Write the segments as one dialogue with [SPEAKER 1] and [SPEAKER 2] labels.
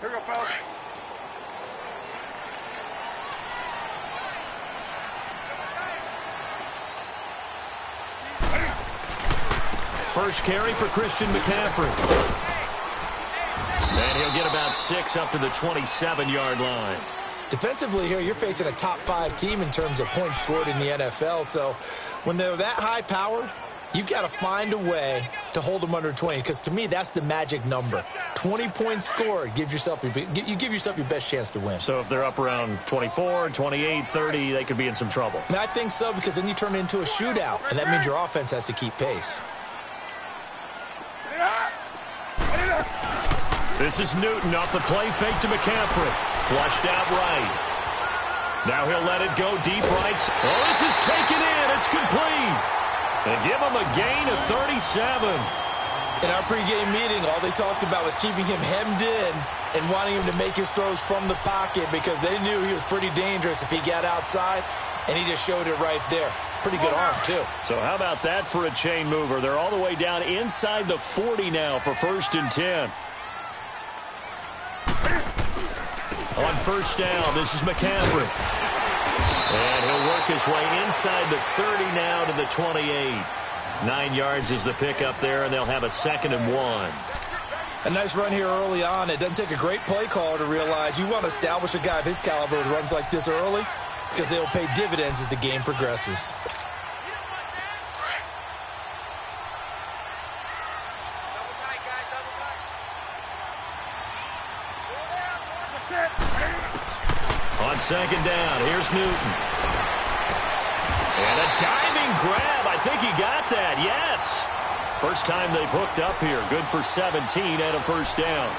[SPEAKER 1] Here we go, fellas.
[SPEAKER 2] First carry for Christian McCaffrey. And he'll get about 6 up to the 27-yard line.
[SPEAKER 3] Defensively here, you're facing a top-5 team in terms of points scored in the NFL. So when they're that high-powered, you've got to find a way to hold them under 20, because to me, that's the magic number. 20 points scored, you give yourself your best chance to win.
[SPEAKER 2] So if they're up around 24, 28, 30, they could be in some trouble.
[SPEAKER 3] And I think so, because then you turn it into a shootout, and that means your offense has to keep pace.
[SPEAKER 2] This is Newton off the play fake to McCaffrey. Flushed out right. Now he'll let it go deep right. Oh, this is taken in. It's complete. And give him a gain of 37.
[SPEAKER 3] In our pregame meeting, all they talked about was keeping him hemmed in and wanting him to make his throws from the pocket, because they knew he was pretty dangerous if he got outside, and he just showed it right there. Pretty good arm, too. So
[SPEAKER 2] how about that for a chain mover? They're all the way down inside the 40 now for 1st and 10. On first down, this is McCaffrey. And he'll work his way inside the 30 now to the 28. 9 yards is the pickup there, and they'll have a 2nd and 1.
[SPEAKER 3] A nice run here early on. It doesn't take a great play caller to realize you want to establish a guy of his caliber with runs like this early, because they will pay dividends as the game progresses.
[SPEAKER 2] On 2nd down, here's Newton. And a diving grab. I think he got that, yes. First time they've hooked up here. Good for 17 and a 1st down.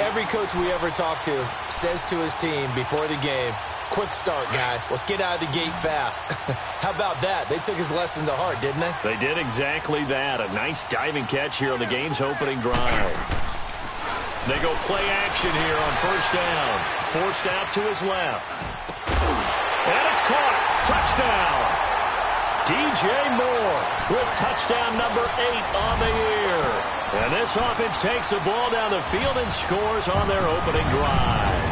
[SPEAKER 3] Every coach we ever talk to says to his team before the game, quick start, guys. Let's get out of the gate fast. How about that? They took his lesson to heart, didn't they?
[SPEAKER 2] They did exactly that. A nice diving catch here on the game's opening drive. They go play action here on 1st down. Forced out to his left. And it's caught. Touchdown. DJ Moore with touchdown number 8 on the year. And this offense takes the ball down the field and scores on their opening drive.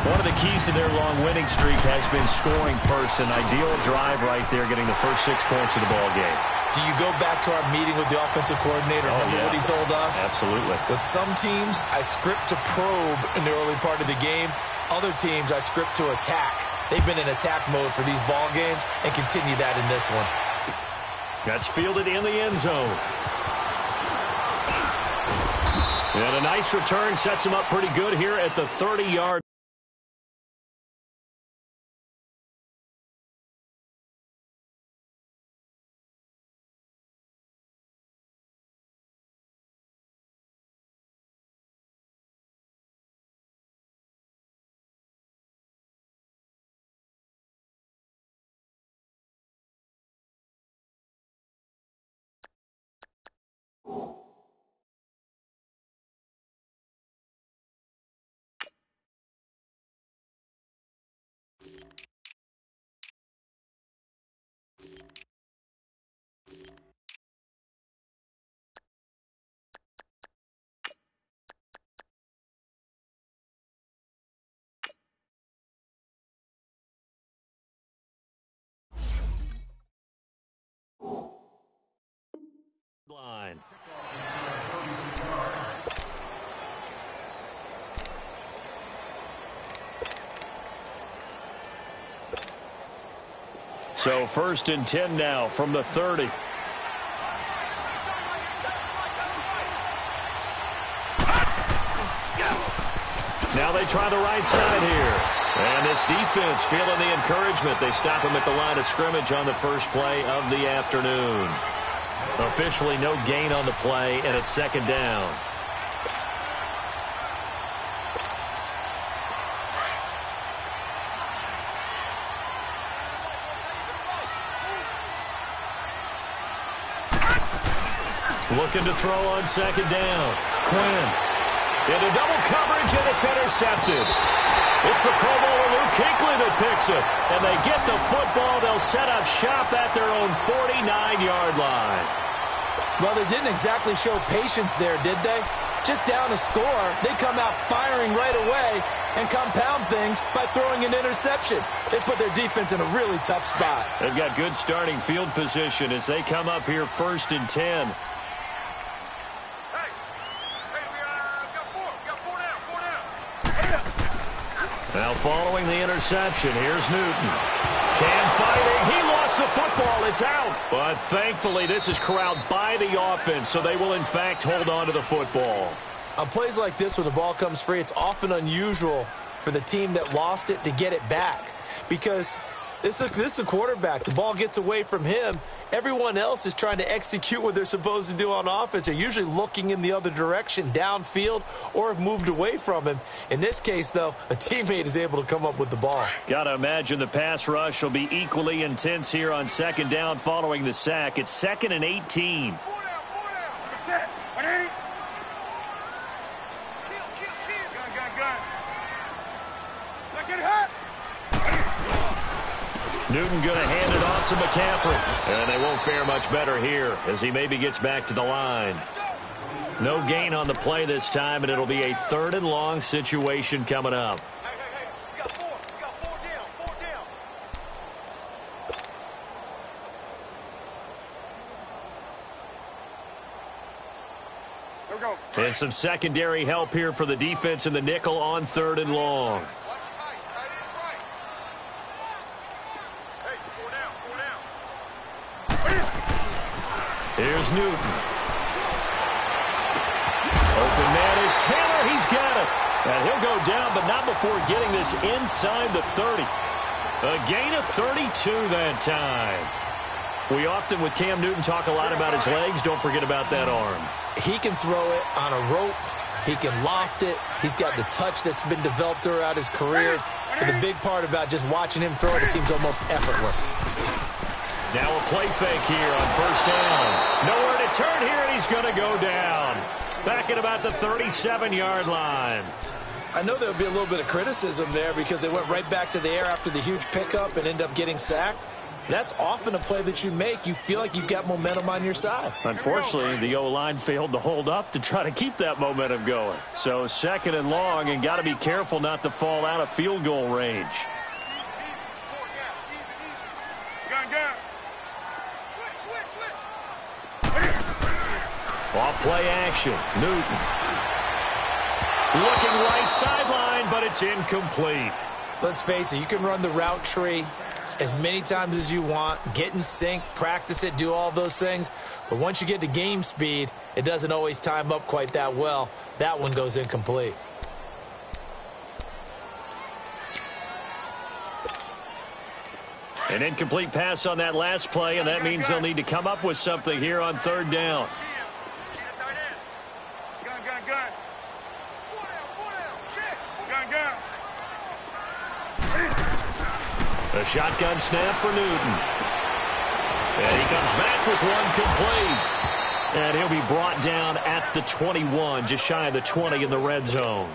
[SPEAKER 2] One of the keys to their long winning streak has been scoring first. An ideal drive right there, getting the first 6 points of the ball game.
[SPEAKER 3] Do you go back to our meeting with the offensive coordinator? Remember what he told us?
[SPEAKER 2] Absolutely.
[SPEAKER 3] With some teams, I script to probe in the early part of the game. Other teams, I script to attack. They've been in attack mode for these ball games and continue that in this one.
[SPEAKER 2] That's fielded in the end zone. And a nice return sets him up pretty good here at the 30-yard. Line. So 1st and 10 now from the 30. Now they try the right side here. And this defense feeling the encouragement. They stop him at the line of scrimmage on the first play of the afternoon. Officially no gain on the play, and it's 2nd down. Looking to throw on 2nd down. Quinn into double coverage, and it's intercepted. It's the Pro Bowler Luke Kuechly that picks it. And they get the football. They'll set up shop at their own 49-yard line.
[SPEAKER 3] Well, they didn't exactly show patience there, did they? just down a score, they come out firing right away and compound things by throwing an interception. They put their defense in a really tough spot.
[SPEAKER 2] They've got good starting field position as they come up here 1st and 10. Now following the interception, here's Newton. Cam fighting. He lost the football. It's out. But thankfully, this is corralled by the offense, so they will, in fact, hold on to the football.
[SPEAKER 3] On plays like this, when the ball comes free, it's often unusual for the team that lost it to get it back because this is the quarterback. The ball gets away from him. Everyone else is trying to execute what they're supposed to do on offense. They're usually looking in the other direction, downfield, or have moved away from him. In this case, though, a teammate is able to come up with the ball.
[SPEAKER 2] Got to imagine the pass rush will be equally intense here on 2nd down following the sack. It's 2nd and 18. Newton going to hand it off to McCaffrey. And they won't fare much better here as he maybe gets back to the line. No gain on the play this time, and it'll be a 3rd and long situation coming up. And some secondary help here for the defense in the nickel on 3rd and long. Here's Newton. Open man is Taylor. He's got it. And he'll go down, but not before getting this inside the 30. A gain of 32 that time. We often, with Cam Newton, talk a lot about his legs. Don't forget about that arm.
[SPEAKER 3] He can throw it on a rope. He can loft it. He's got the touch that's been developed throughout his career. But the big part about just watching him throw it, it seems almost effortless.
[SPEAKER 2] Now a play fake here on 1st down. Nowhere to turn here, and he's going to go down. Back at about the 37-yard line.
[SPEAKER 3] I know there'll be a little bit of criticism there because they went right back to the air after the huge pickup and end up getting sacked. That's often a play that you make. You feel like you've got momentum on your side.
[SPEAKER 2] Unfortunately, the O-line failed to hold up to try to keep that momentum going. So 2nd and long, and got to be careful not to fall out of field goal range. Off play action. Newton. Looking right sideline, but it's incomplete.
[SPEAKER 3] Let's face it, you can run the route tree as many times as you want, get in sync, practice it, do all those things. But once you get to game speed, it doesn't always time up quite that well. That one goes incomplete.
[SPEAKER 2] An incomplete pass on that last play, and that means they'll need to come up with something here on 3rd down. A shotgun snap for Newton. And he comes back with one complete. And he'll be brought down at the 21, just shy of the 20 in the red zone.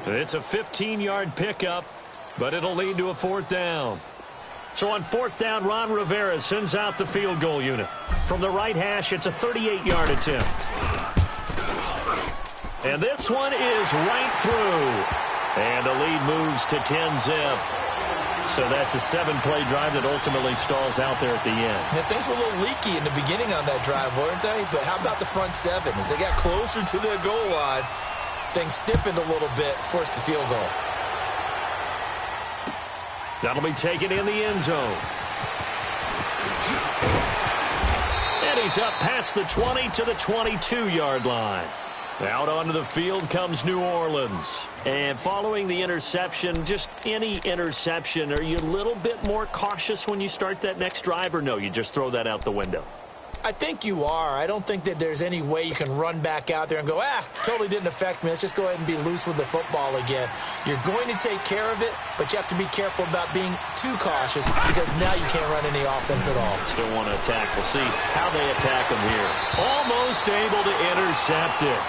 [SPEAKER 2] It's a 15-yard pickup, but it'll lead to a 4th down. So on 4th down, Ron Rivera sends out the field goal unit. From the right hash, it's a 38-yard attempt. And this one is right through. And the lead moves to 10-zip. So that's a 7-play drive that ultimately stalls out there at the end.
[SPEAKER 3] Yeah, things were a little leaky in the beginning on that drive, weren't they? But how about the front 7? As they got closer to their goal line, things stiffened a little bit, forced the field goal.
[SPEAKER 2] That'll be taken in the end zone. And he's up past the 20 to the 22-yard line. Out onto the field comes New Orleans. And following the interception, just any interception, are you a little bit more cautious when you start that next drive, or no, you just throw that out the window?
[SPEAKER 3] I think you are. I don't think that there's any way you can run back out there and go, totally didn't affect me. Let's just go ahead and be loose with the football again. You're going to take care of it, but you have to be careful about being too cautious because now you can't run any offense at all.
[SPEAKER 2] Still want to attack. We'll see how they attack him here. Almost able to intercept it.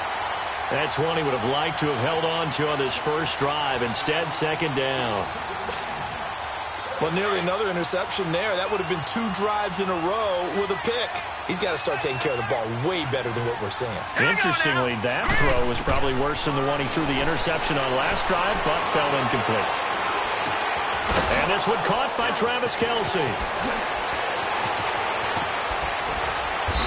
[SPEAKER 2] That's one he would have liked to have held on to on this first drive. Instead, 2nd down.
[SPEAKER 3] Well, nearly another interception there. That would have been 2 drives in a row with a pick. He's got to start taking care of the ball way better than what we're seeing.
[SPEAKER 2] Interestingly, that throw was probably worse than the one he threw the interception on last drive, but fell incomplete. And this one caught by Travis Kelce.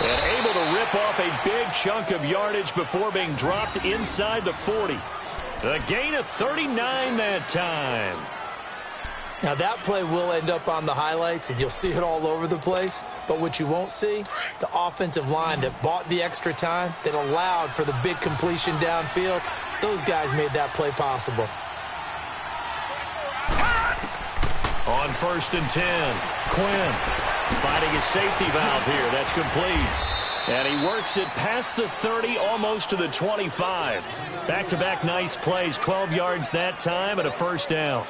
[SPEAKER 2] And able to rip off a big chunk of yardage before being dropped inside the 40. A gain of 39 that time.
[SPEAKER 3] Now, that play will end up on the highlights, and you'll see it all over the place. But what you won't see, the offensive line that bought the extra time, that allowed for the big completion downfield, those guys made that play possible.
[SPEAKER 2] On 1st and 10, Quinn finding his safety valve here. That's complete. And he works it past the 30, almost to the 25. Back-to-back nice plays, 12 yards that time and a first down.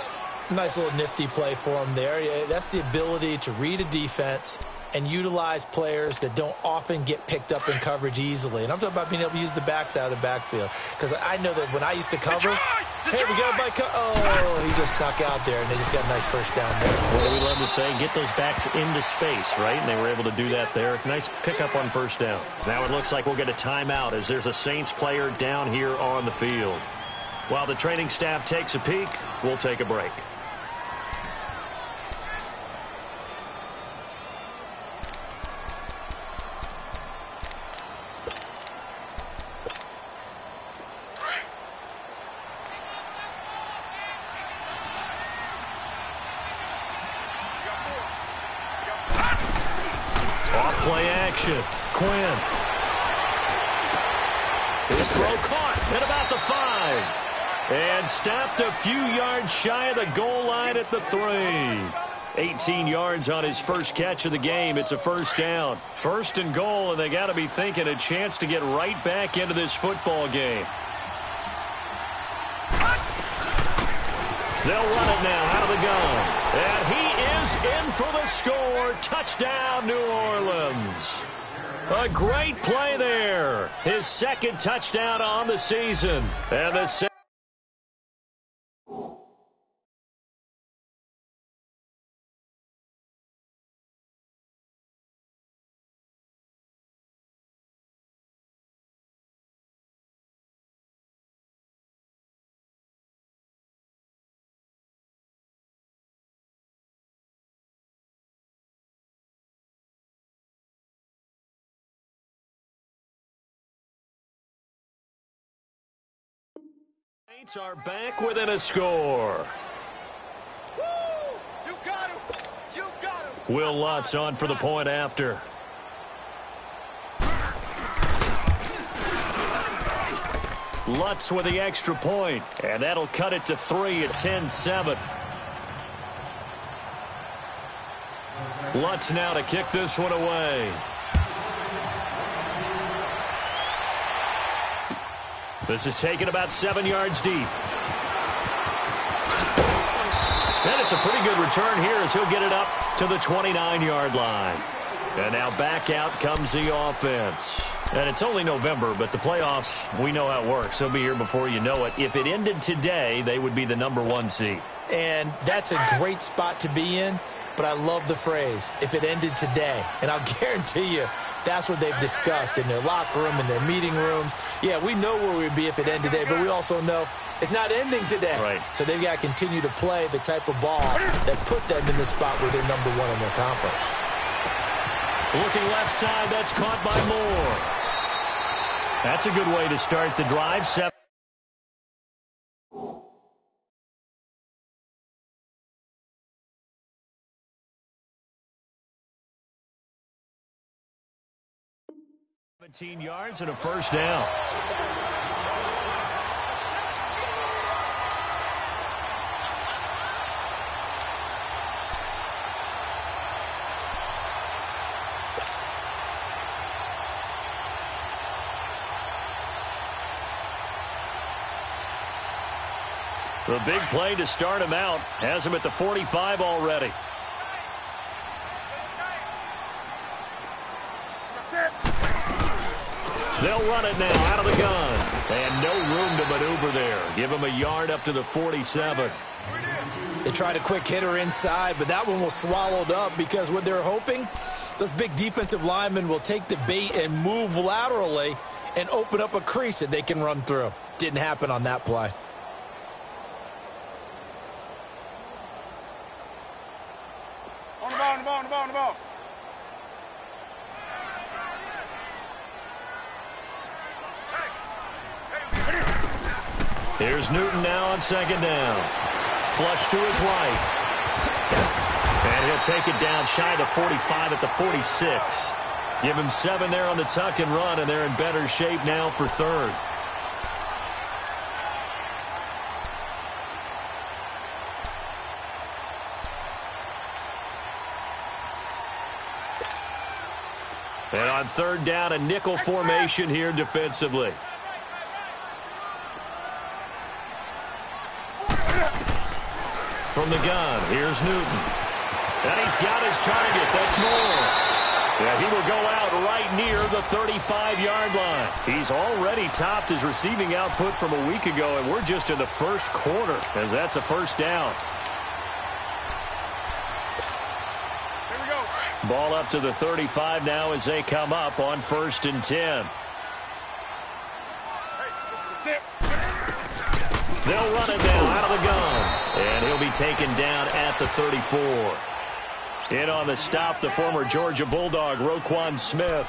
[SPEAKER 3] Nice little nifty play for him there. Yeah, that's the ability to read a defense and utilize players that don't often get picked up in coverage easily. And I'm talking about being able to use the backside of the backfield. Because I know that when I used to cover, hey, we got a bike. Oh, he just snuck out there, and they just got a nice first down there.
[SPEAKER 2] What do we love to say? Get those backs into space, right? And they were able to do that there. Nice pickup on first down. Now it looks like we'll get a timeout as there's a Saints player down here on the field. While the training staff takes a peek, we'll take a break. Quinn. His throw caught at about the 5. And stopped a few yards shy of the goal line at the 3. 18 yards on his first catch of the game. It's a first down. 1st and goal, and they got to be thinking a chance to get right back into this football game. They'll run it now out of the gun. And he is in for the score. Touchdown, New Orleans. A great play there. His second touchdown on the season. And the 'Saints are back within a score.
[SPEAKER 1] You got him. You got him.
[SPEAKER 2] Will Lutz on for the point after. Lutz with the extra point, and that'll cut it to 3 at 10-7. Lutz now to kick this one away. This is taken about 7 yards deep. And it's a pretty good return here as he'll get it up to the 29-yard line. And now back out comes the offense. And it's only November, but the playoffs, we know how it works. They'll be here before you know it. If it ended today, they would be the #1 seed.
[SPEAKER 3] And that's a great spot to be in, but I love the phrase, if it ended today. And I'll guarantee you, that's what they've discussed in their locker room, in their meeting rooms. Yeah, we know where we'd be if it ended today, but we also know it's not ending today.
[SPEAKER 2] Right.
[SPEAKER 3] So they've got to continue to play the type of ball that put them in the spot where they're #1 in their conference.
[SPEAKER 2] Looking left side, that's caught by Moore. That's a good way to start the drive. 17 yards and a first down. The big play to start him out has him at the 45 already. They'll run it now out of the gun. And no room to maneuver there. Give him a yard up to the 47.
[SPEAKER 3] They tried a quick hitter inside, but that one was swallowed up because what they're hoping Those big defensive linemen will take the bait and move laterally and open up a crease that they can run through. Didn't happen on that play.
[SPEAKER 1] On the ball, on the ball, on the ball, on the ball.
[SPEAKER 2] Here's Newton now on second down. Flush to his right. And he'll take it down shy of the 45 at the 46. Give him 7 there on the tuck and run, and they're in better shape now for third. And on third down, a nickel formation here defensively. From the gun, here's Newton. And he's got his target. That's more. Yeah, he will go out right near the 35-yard line. He's already topped his receiving output from a week ago, and we're just in the first quarter as that's a first down.
[SPEAKER 1] Here we go.
[SPEAKER 2] Ball up to the 35 now as they come up on 1st and 10. They'll run it now out of the gun. And he'll be taken down at the 34. In on the stop, the former Georgia Bulldog, Roquan Smith.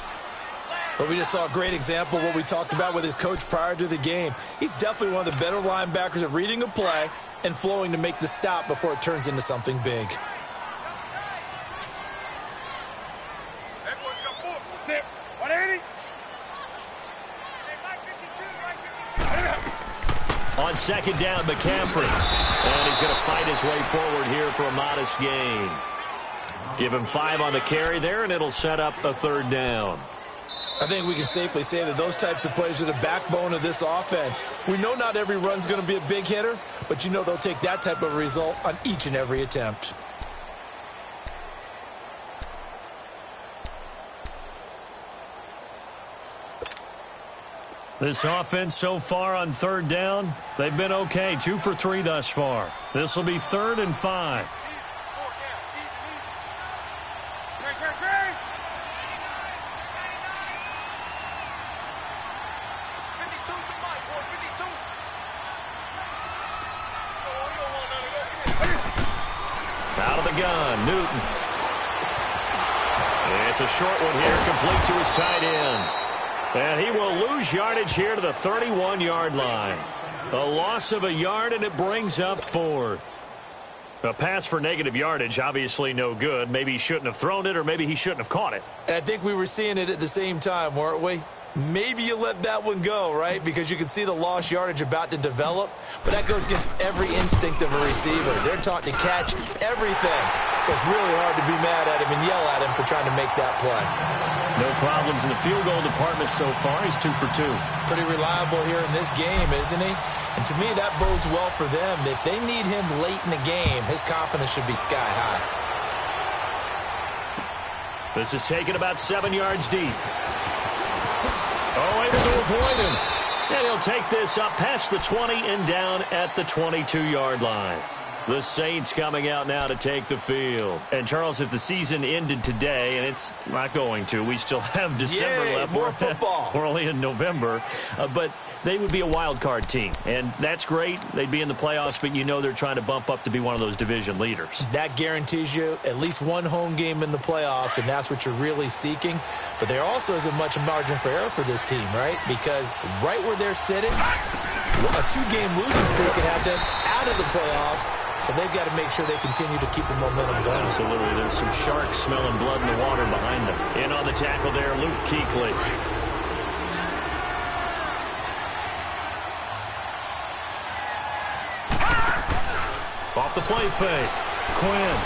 [SPEAKER 3] But we just saw a great example of what we talked about with his coach prior to the game. He's definitely one of the better linebackers at reading a play and flowing to make the stop before it turns into something big.
[SPEAKER 1] Everyone's got 4. Sit. 180.
[SPEAKER 2] On second down, McCaffrey. And he's going to fight his way forward here for a modest gain. Give him 5 on the carry there, and it'll set up a third down.
[SPEAKER 3] I think we can safely say that those types of plays are the backbone of this offense. We know not every run's going to be a big hitter, but you know they'll take that type of result on each and every attempt.
[SPEAKER 2] This offense so far on third down, they've been okay. 2 for 3 thus far. This will be 3rd and 5. Out of the gun, Newton. It's a short one here, complete to his tight end. And he will lose yardage here to the 31-yard line. A loss of a yard, and it brings up 4th. A pass for negative yardage, obviously no good. Maybe he shouldn't have thrown it, or maybe he shouldn't have caught it.
[SPEAKER 3] And I think we were seeing it at the same time, weren't we? Maybe you let that one go, right? Because you can see the lost yardage about to develop. But that goes against every instinct of a receiver. They're taught to catch everything. So it's really hard to be mad at him and yell at him for trying to make that play.
[SPEAKER 2] No problems in the field goal department so far. He's 2 for 2.
[SPEAKER 3] Pretty reliable here in this game, isn't he? And to me, that bodes well for them. If they need him late in the game, his confidence should be sky high.
[SPEAKER 2] This is taken about 7 yards deep. Oh, able to avoid him. And he'll take this up past the 20 and down at the 22-yard line. The Saints coming out now to take the field. And, Charles, if the season ended today, and it's not going to, we still have December left.
[SPEAKER 3] More football.
[SPEAKER 2] We're only in November. But they would be a wild card team. And that's great. They'd be in the playoffs, but you know they're trying to bump up to be one of those division leaders.
[SPEAKER 3] That guarantees you at least one home game in the playoffs, and that's what you're really seeking. But there also isn't much margin for error for this team, right? Because right where they're sitting, a 2-game losing streak can have them out of the playoffs. So they've got to make sure they continue to keep the momentum going.
[SPEAKER 2] Absolutely. There's some sharks smelling blood in the water behind them. In on the tackle there, Luke Kuechly. Off the play fake. Quinn.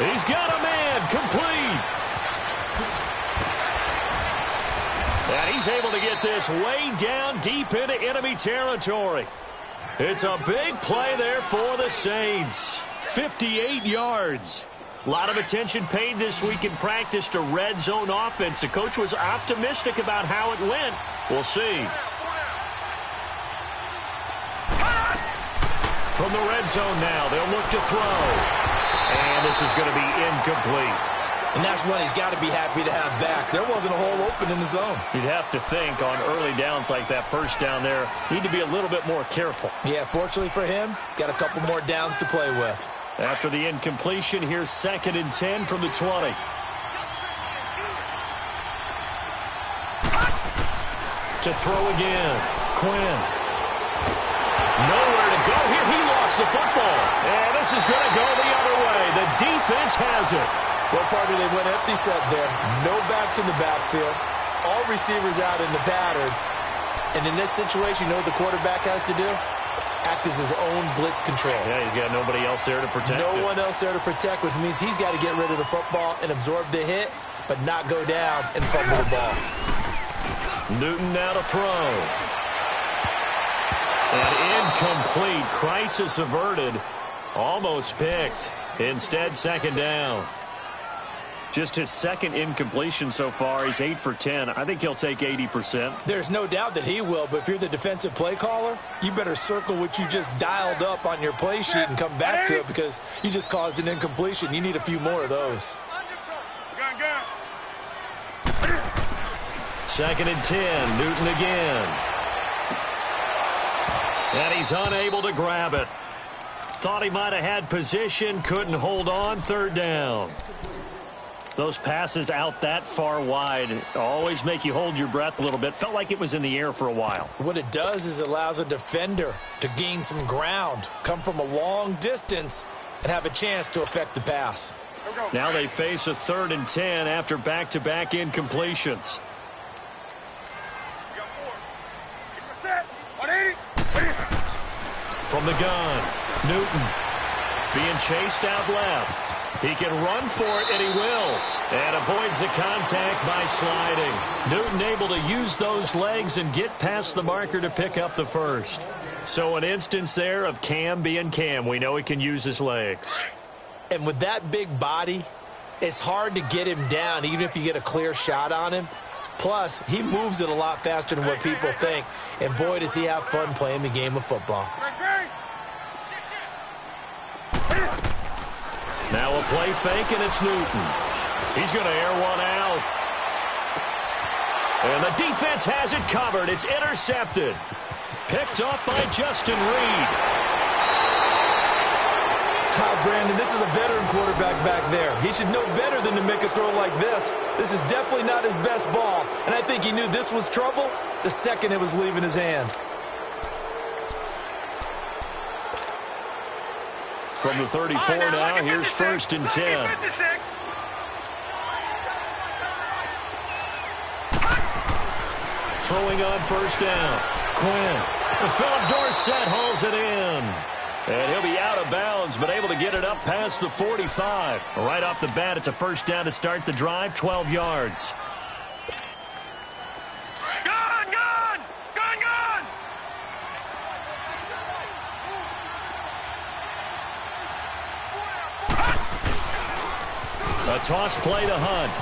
[SPEAKER 2] He's got a man. Complete. And he's able to get this way down deep into enemy territory. It's a big play there for the Saints. 58 yards. A lot of attention paid this week in practice to red zone offense. The coach was optimistic about how it went. We'll see. From the red zone now, they'll look to throw. And this is going to be incomplete.
[SPEAKER 3] And that's one he's got to be happy to have back. There wasn't a hole open in the zone.
[SPEAKER 2] You'd have to think on early downs like that first down there, need to be a little bit more careful.
[SPEAKER 3] Yeah, fortunately for him, got a couple more downs to play with.
[SPEAKER 2] After the incompletion, here's 2nd and 10 from the 20. To throw again. Quinn. Nowhere to go here. He lost the football. And this is going to go the other way. The defense has it.
[SPEAKER 3] Well, partner, they went empty set there. No backs in the backfield. All receivers out in the pattern. And in this situation, you know what the quarterback has to do? Act as his own blitz control.
[SPEAKER 2] Yeah, he's got nobody else there to protect
[SPEAKER 3] No
[SPEAKER 2] it.
[SPEAKER 3] one else there to protect, which means he's got to get rid of the football and absorb the hit, but not go down and fumble the ball.
[SPEAKER 2] Newton now to throw. And incomplete. Crisis averted. Almost picked. Instead, 2nd down. Just his 2nd incompletion so far. He's 8 for 10. I think he'll take 80%.
[SPEAKER 3] There's no doubt that he will, but if you're the defensive play caller, you better circle what you just dialed up on your play sheet and come back to it because you just caused an incompletion. You need a few more of those.
[SPEAKER 2] 2nd and 10. Newton again. And he's unable to grab it. Thought he might have had position, couldn't hold on. 3rd down. Those passes out that far wide always make you hold your breath a little bit. Felt like it was in the air for a while.
[SPEAKER 3] What it does is it allows a defender to gain some ground, come from a long distance, and have a chance to affect the pass.
[SPEAKER 2] Now they face a 3rd and 10 after back-to-back incompletions. From the gun, Newton being chased out left. He can run for it, and he will. And avoids the contact by sliding. Newton able to use those legs and get past the marker to pick up the first. So an instance there of Cam being Cam. We know he can use his legs.
[SPEAKER 3] And with that big body, it's hard to get him down, even if you get a clear shot on him. Plus, he moves it a lot faster than what people think. And boy, does he have fun playing the game of football.
[SPEAKER 2] Now a play fake, and it's Newton. He's going to air one out. And the defense has it covered. It's intercepted. Picked up by Justin Reed.
[SPEAKER 3] Brandon, this is a veteran quarterback back there. He should know better than to make a throw like this. This is definitely not his best ball. And I think he knew this was trouble the second it was leaving his hand.
[SPEAKER 2] From the 34 now, here's 1st and 10. Throwing on 1st down. Quinn. Philip Dorsett hauls it in. And he'll be out of bounds, but able to get it up past the 45. Right off the bat, it's a 1st down to start the drive, 12 yards. A toss play to Hunt.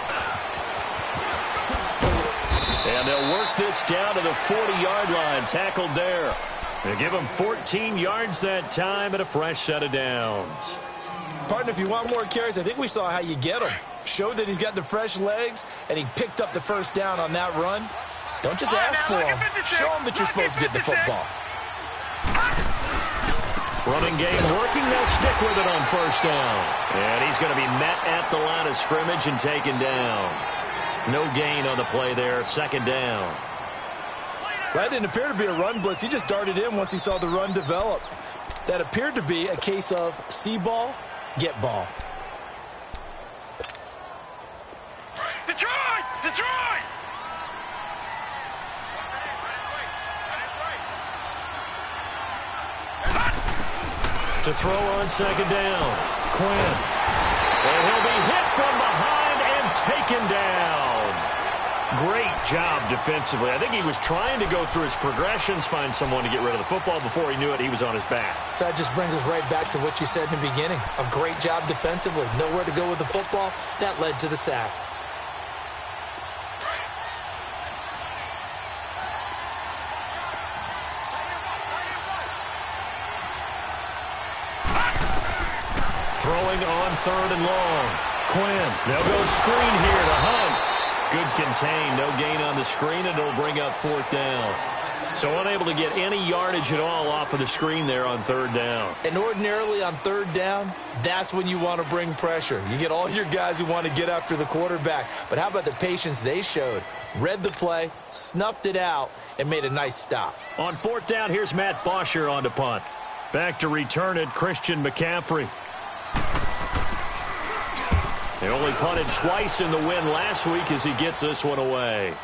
[SPEAKER 2] And they'll work this down to the 40-yard line. Tackled there. They give him 14 yards that time and a fresh set of downs.
[SPEAKER 3] Partner, if you want more carries, I think we saw how you get them. Showed that he's got the fresh legs, and he picked up the 1st down on that run. Don't just ask for him. Show him that you're supposed to get the football.
[SPEAKER 2] Running game working. They'll stick with it on 1st down. And he's going to be met at the line of scrimmage and taken down. No gain on the play there. 2nd down.
[SPEAKER 3] That didn't appear to be a run blitz. He just darted in once he saw the run develop. That appeared to be a case of see ball, get ball.
[SPEAKER 1] Detroit! Detroit!
[SPEAKER 2] To throw on 2nd down. Quinn. And he'll be hit from behind and taken down. Great job defensively. I think he was trying to go through his progressions, find someone to get rid of the football. Before he knew it, he was on his back.
[SPEAKER 3] So that just brings us right back to what you said in the beginning. A great job defensively. Nowhere to go with the football. That led to the sack.
[SPEAKER 2] Throwing on 3rd and long. Quinn. They'll go screen here to Hunt. Good contain. No gain on the screen, and it'll bring up 4th down. So unable to get any yardage at all off of the screen there on 3rd down.
[SPEAKER 3] And ordinarily on 3rd down, that's when you want to bring pressure. You get all your guys who want to get after the quarterback. But how about the patience they showed? Read the play, snuffed it out, and made a nice stop.
[SPEAKER 2] On 4th down, here's Matt Bosher on to punt. Back to return it, Christian McCaffrey. They only punted twice in the win last week as he gets this one away.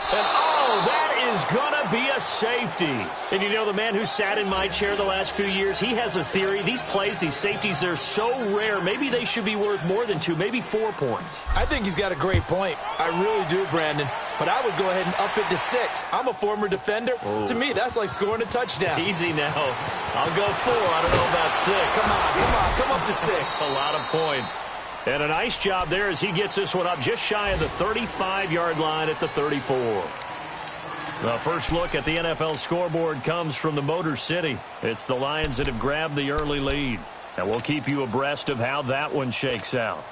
[SPEAKER 2] And that is going to be a safety. And you know, the man who sat in my chair the last few years, he has a theory. These plays, these safeties, they're so rare. Maybe they should be worth more than 2, maybe 4 points.
[SPEAKER 3] I think he's got a great point. I really do, Brandon. But I would go ahead and up it to 6. I'm a former defender. To me, that's like scoring a touchdown.
[SPEAKER 2] Easy now. I'll go 4. I don't know about 6.
[SPEAKER 3] Come up to 6.
[SPEAKER 2] A lot of points. And a nice job there as he gets this one up just shy of the 35-yard line at the 34. The first look at the NFL scoreboard comes from the Motor City. It's the Lions that have grabbed the early lead. And we'll keep you abreast of how that one shakes out.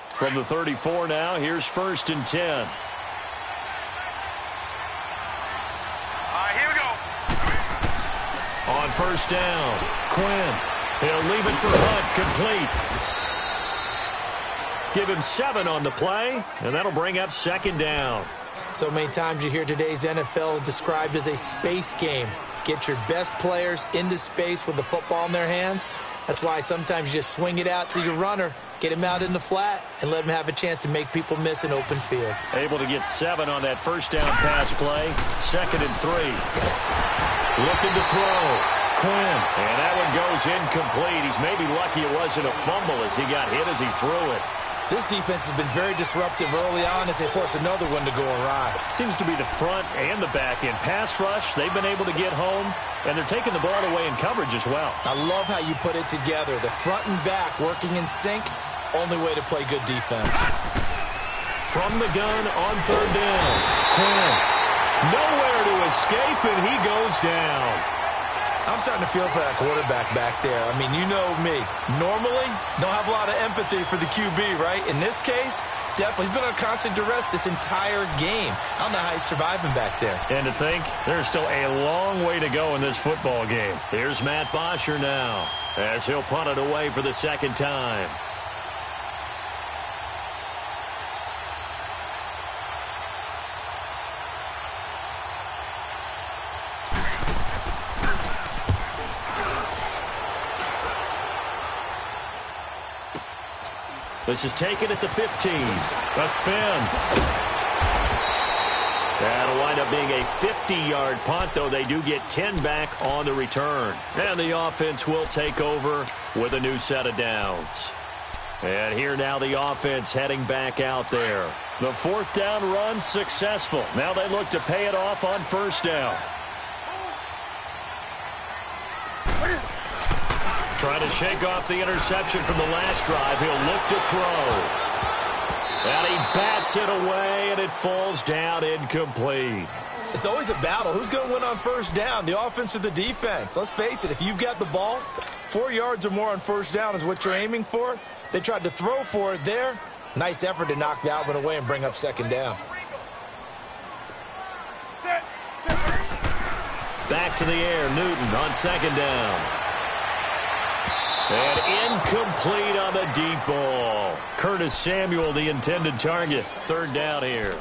[SPEAKER 2] From the 34 now, here's 1st and 10.
[SPEAKER 1] Here we go.
[SPEAKER 2] On 1st down, Quinn. He'll leave it for Hunt, complete. Give him 7 on the play, and that'll bring up 2nd down.
[SPEAKER 3] So many times you hear today's NFL described as a space game. Get your best players into space with the football in their hands. That's why sometimes you just swing it out to your runner, get him out in the flat, and let him have a chance to make people miss an open field.
[SPEAKER 2] Able to get 7 on that 1st down pass play. 2nd and 3. Looking to throw. Quinn. And that one goes incomplete. He's maybe lucky it wasn't a fumble as he got hit as he threw it.
[SPEAKER 3] This defense has been very disruptive early on as they force another one to go awry.
[SPEAKER 2] Seems to be the front and the back end. Pass rush, they've been able to get home, and they're taking the ball away in coverage as well.
[SPEAKER 3] I love how you put it together. The front and back working in sync, only way to play good defense.
[SPEAKER 2] From the gun on 3rd down. Quinn. Nowhere to escape, and he goes down.
[SPEAKER 3] I'm starting to feel for that quarterback back there. I mean, you know me. Normally, don't have a lot of empathy for the QB, right? In this case, definitely. He's been under constant duress this entire game. I don't know how he's surviving back there.
[SPEAKER 2] And to think, there's still a long way to go in this football game. Here's Matt Bosher now as he'll punt it away for the 2nd time. This is taken at the 15. A spin. That'll wind up being a 50-yard punt, though they do get 10 back on the return. And the offense will take over with a new set of downs. And here now the offense heading back out there. The 4th down run successful. Now they look to pay it off on 1st down. Trying to shake off the interception from the last drive. He'll look to throw. And he bats it away, and it falls down incomplete.
[SPEAKER 3] It's always a battle. Who's going to win on 1st down, the offense or the defense? Let's face it, if you've got the ball, 4 yards or more on 1st down is what you're aiming for. They tried to throw for it there. Nice effort to knock that one away and bring up 2nd down.
[SPEAKER 2] Back to the air, Newton on 2nd down. And incomplete on the deep ball. Curtis Samuel, the intended target. 3rd down here.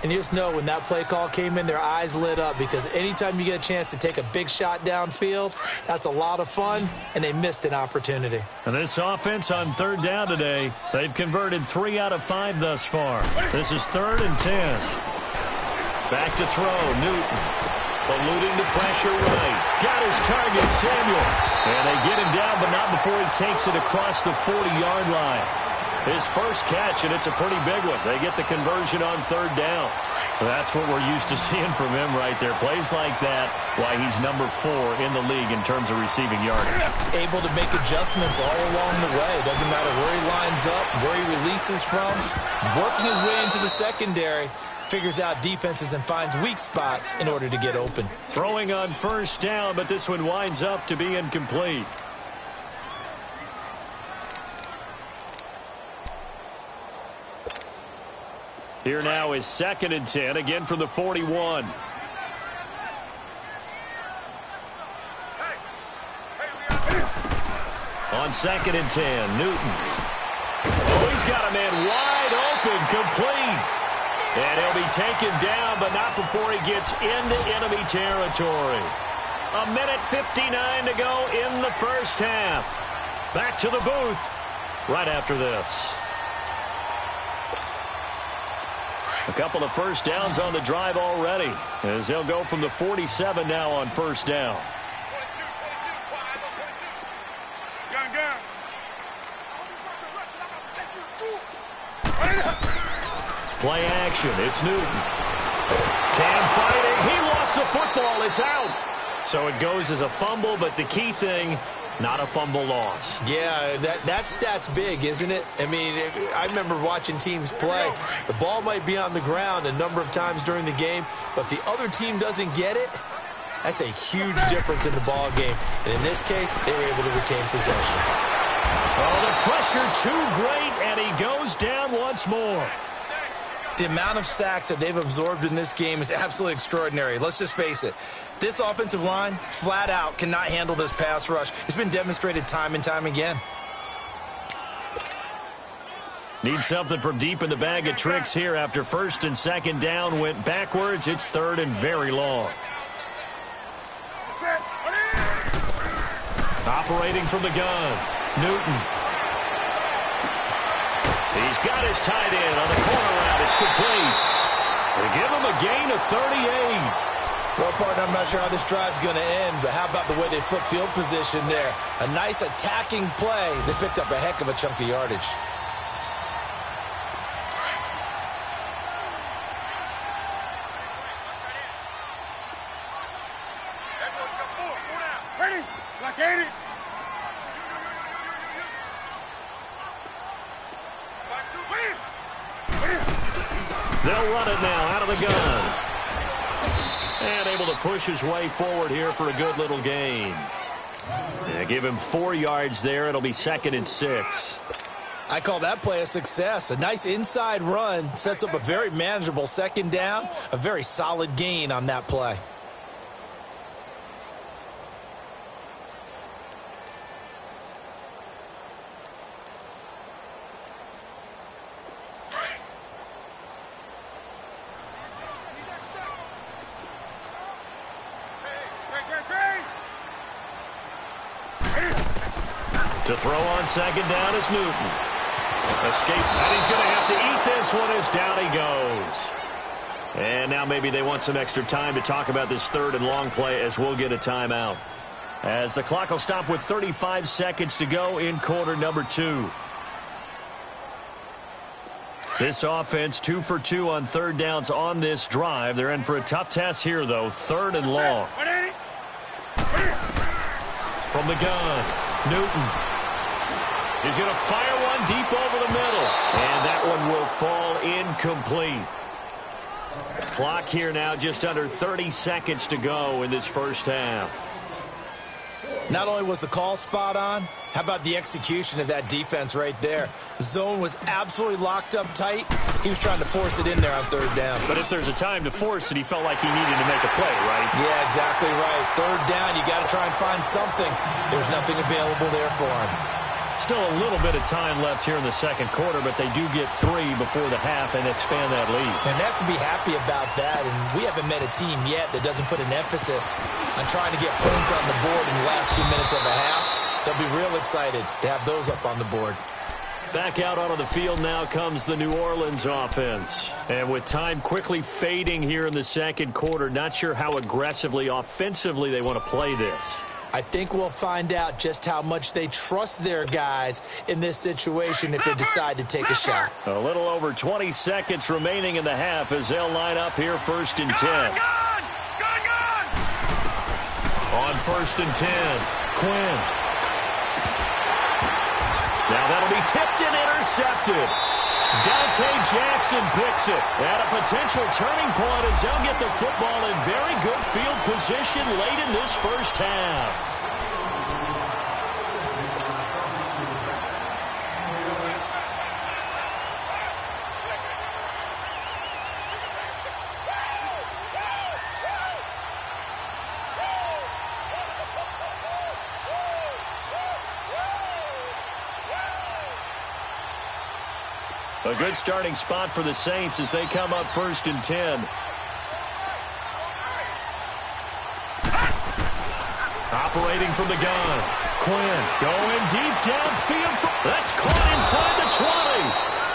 [SPEAKER 3] And you just know when that play call came in, their eyes lit up because anytime you get a chance to take a big shot downfield, that's a lot of fun, and they missed an opportunity.
[SPEAKER 2] And this offense on 3rd down today, they've converted 3 out of 5 thus far. This is 3rd and 10. Back to throw, Newton. Eluding the pressure right. Got his target, Samuel. And they get him down, but not before he takes it across the 40-yard line. His first catch, and it's a pretty big one. They get the conversion on 3rd down. That's what we're used to seeing from him right there. Plays like that, why he's number 4 in the league in terms of receiving yardage.
[SPEAKER 3] Able to make adjustments all along the way. Doesn't matter where he lines up, where he releases from. Working his way into the secondary. Figures out defenses and finds weak spots in order to get open.
[SPEAKER 2] Throwing on 1st down, but this one winds up to be incomplete. Here now is 2nd and 10, again from the 41. On 2nd and 10, Newton. Oh, he's got a man wide open, complete. And he'll be taken down, but not before he gets into enemy territory. 1:59 to go in the first half. Back to the booth right after this. A couple of first downs on the drive already, as they'll go from the 47 now on first down. Play action. It's Newton. Cam fighting. He lost the football. It's out. So it goes as a fumble, but the key thing, not a fumble loss.
[SPEAKER 3] Yeah, that stat's big, isn't it? I mean, I remember watching teams play. The ball might be on the ground a number of times during the game, but if the other team doesn't get it, that's a huge difference in the ball game. And in this case, they were able to retain possession.
[SPEAKER 2] Oh, the pressure too great, and he goes down once more.
[SPEAKER 3] The amount of sacks that they've absorbed in this game is absolutely extraordinary. Let's just face it. This offensive line, flat out, cannot handle this pass rush. It's been demonstrated time and time again.
[SPEAKER 2] Need something from deep in the bag of tricks here after 1st and 2nd down went backwards. It's 3rd and very long. Operating from the gun, Newton. He's got his tight end on the corner route. It's complete. They give him a gain of 38.
[SPEAKER 3] Well, partner, I'm not sure how this drive's going to end, but how about the way they flip field position there? A nice attacking play. They picked up a heck of a chunk of yardage.
[SPEAKER 1] Ready? Like 80.
[SPEAKER 2] They'll run it now out of the gun. And able to push his way forward here for a good little gain. Yeah, give him 4 yards there. It'll be 2nd and 6.
[SPEAKER 3] I call that play a success. A nice inside run sets up a very manageable 2nd down. A very solid gain on that play.
[SPEAKER 2] To throw on 2nd down is Newton. Escape, and he's going to have to eat this one as down he goes. And now maybe they want some extra time to talk about this 3rd and long play, as we'll get a timeout. As the clock will stop with 35 seconds to go in quarter number 2. This offense 2 for 2 on 3rd downs on this drive. They're in for a tough test here, though. 3rd and long. From the gun, Newton. He's going to fire one deep over the middle. And that one will fall incomplete. Clock here now just under 30 seconds to go in this first half.
[SPEAKER 3] Not only was the call spot on, how about the execution of that defense right there? The zone was absolutely locked up tight. He was trying to force it in there on 3rd down.
[SPEAKER 2] But if there's a time to force it, he felt like he needed to make a play, right?
[SPEAKER 3] Yeah, exactly right. 3rd down, you got to try and find something. There's nothing available there for him.
[SPEAKER 2] Still a little bit of time left here in the 2nd quarter, but they do get 3 before the half and expand that lead.
[SPEAKER 3] And they have to be happy about that, and we haven't met a team yet that doesn't put an emphasis on trying to get points on the board in the last 2 minutes of a half. They'll be real excited to have those up on the board.
[SPEAKER 2] Back out onto the field now comes the New Orleans offense. And with time quickly fading here in the 2nd quarter, not sure how aggressively, offensively they want to play this.
[SPEAKER 3] I think we'll find out just how much they trust their guys in this situation if they decide to take a shot.
[SPEAKER 2] A little over 20 seconds remaining in the half as they'll line up here 1st and 10. On 1st and 10, Quinn. Now that'll be tipped and intercepted. Dante Jackson picks it at a potential turning point as they'll get the football in very good field position late in this first half. A good starting spot for the Saints as they come up 1st and 10. Operating from the gun. Quinn going deep downfield. That's caught inside the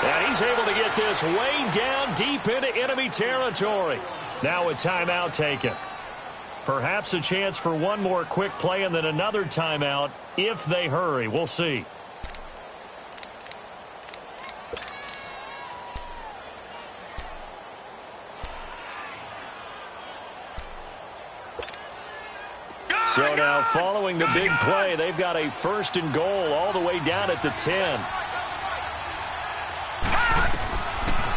[SPEAKER 2] 20. And he's able to get this way down deep into enemy territory. Now a timeout taken. Perhaps a chance for one more quick play and then another timeout if they hurry. We'll see. So now following the big play, they've got a 1st and goal all the way down at the 10.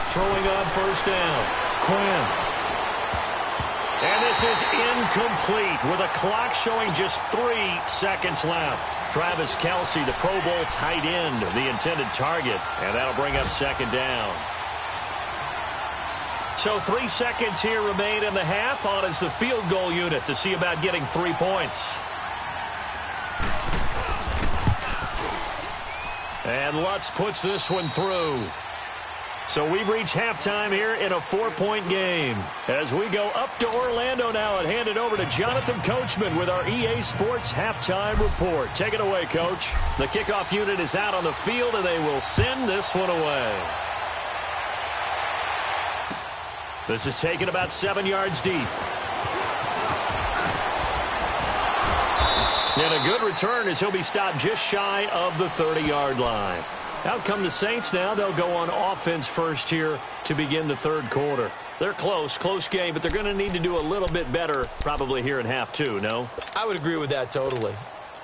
[SPEAKER 2] Throwing on 1st down. Quinn. And this is incomplete with a clock showing just 3 seconds left. Travis Kelce, the Pro Bowl tight end, the intended target. And that'll bring up 2nd down. So 3 seconds here remain in the half. On is the field goal unit to see about getting 3 points. And Lutz puts this one through. So we've reached halftime here in a 4-point game. As we go up to Orlando now and hand it over to Jonathan Coachman with our EA Sports Halftime Report. Take it away, Coach. The kickoff unit is out on the field, and they will send this one away. This is taken about 7 yards deep. And a good return as he'll be stopped just shy of the 30-yard line. Out come the Saints now. They'll go on offense first here to begin the 3rd quarter. They're close game, but they're going to need to do a little bit better probably here in half 2, no?
[SPEAKER 3] I would agree with that totally.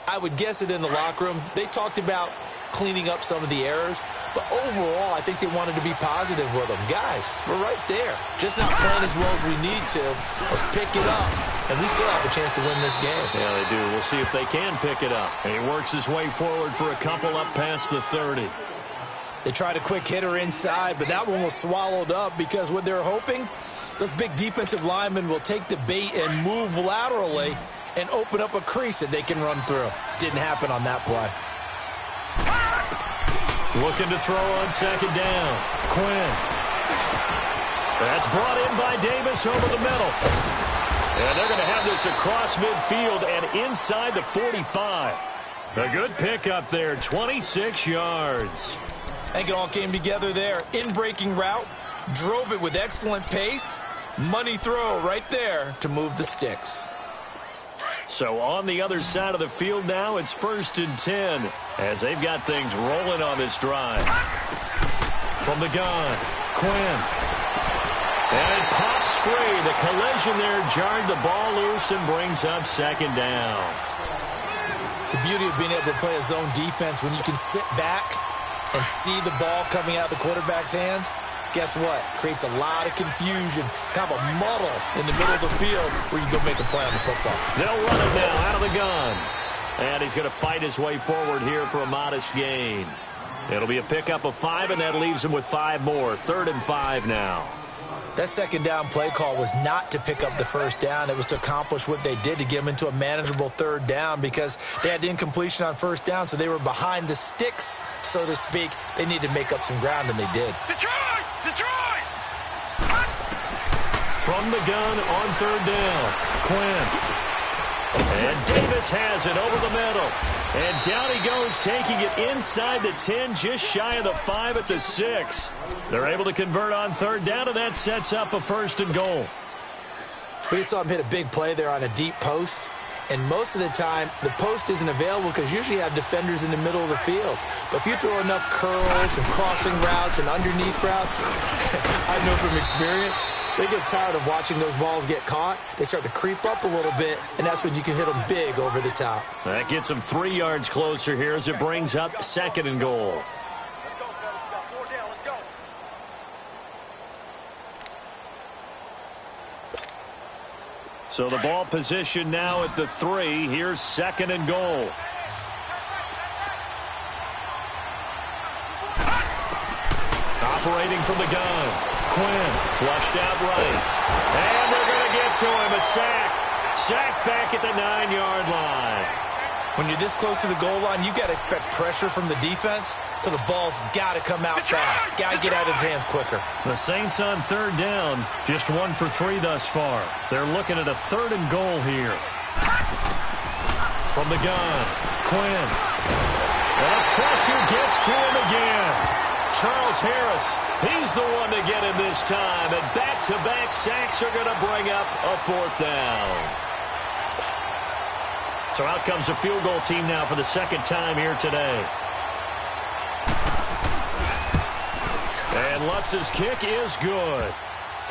[SPEAKER 3] I would guess it in the locker room. They talked about cleaning up some of the errors, but overall, I think they wanted to be positive with them. Guys, we're right there. Just not playing as well as we need to. Let's pick it up, and we still have a chance to win this game.
[SPEAKER 2] Yeah, they do. We'll see if they can pick it up. And he works his way forward for a couple up past the 30.
[SPEAKER 3] They tried a quick hitter inside, but that one was swallowed up because what they're hoping, those big defensive linemen will take the bait and move laterally and open up a crease that they can run through. Didn't happen on that play.
[SPEAKER 2] Looking to throw on 2nd down. Quinn. That's brought in by Davis over the middle. And they're going to have this across midfield and inside the 45. A good pickup there, 26 yards.
[SPEAKER 3] I think it all came together there. In-breaking route, drove it with excellent pace. Money throw right there to move the sticks.
[SPEAKER 2] So on the other side of the field now, it's 1st and 10 as they've got things rolling on this drive. From the gun, Quinn. And it pops free. The collision there jarred the ball loose and brings up 2nd down.
[SPEAKER 3] The beauty of being able to play a zone defense when you can sit back and see the ball coming out of the quarterback's hands, guess what? Creates a lot of confusion, kind of a muddle in the middle of the field where you go make a play on the football.
[SPEAKER 2] They'll run it now out of the gun. And he's going to fight his way forward here for a modest gain. It'll be a pickup of 5, and that leaves him with 5 more. 3rd and 5 now.
[SPEAKER 3] That 2nd down play call was not to pick up the 1st down. It was to accomplish what they did to get them into a manageable 3rd down because they had incompletion on 1st down, so they were behind the sticks, so to speak. They needed to make up some ground, and they did.
[SPEAKER 1] Detroit! Detroit!
[SPEAKER 2] From the gun on 3rd down, Quinn. And Davis has it over the middle. And down he goes, taking it inside the 10, just shy of the 5 at the 6. They're able to convert on 3rd down, and that sets up a 1st and goal.
[SPEAKER 3] We saw him hit a big play there on a deep post. And most of the time, the post isn't available because usually you have defenders in the middle of the field. But if you throw enough curls and crossing routes and underneath routes, I know from experience, they get tired of watching those balls get caught. They start to creep up a little bit, and that's when you can hit them big over the top.
[SPEAKER 2] That gets them 3 yards closer here as it brings up 2nd and goal. So the ball position now at the 3. Here's 2nd and goal. Operating from the gun. Quinn flushed out right. And they're going to get to him. A sack. Sack back at the 9-yard line.
[SPEAKER 3] When you're this close to the goal line, you got to expect pressure from the defense, so the ball's got to come out fast. Got to get out of his hands quicker.
[SPEAKER 2] The Saints on third down, just 1 for 3 thus far. They're looking at a 3rd and goal here. From the gun, Quinn. And the pressure gets to him again. Charles Harris, he's the one to get him this time. And back-to-back sacks are going to bring up a 4th down. So out comes a field goal team now for the 2nd time here today. And Lutz's kick is good.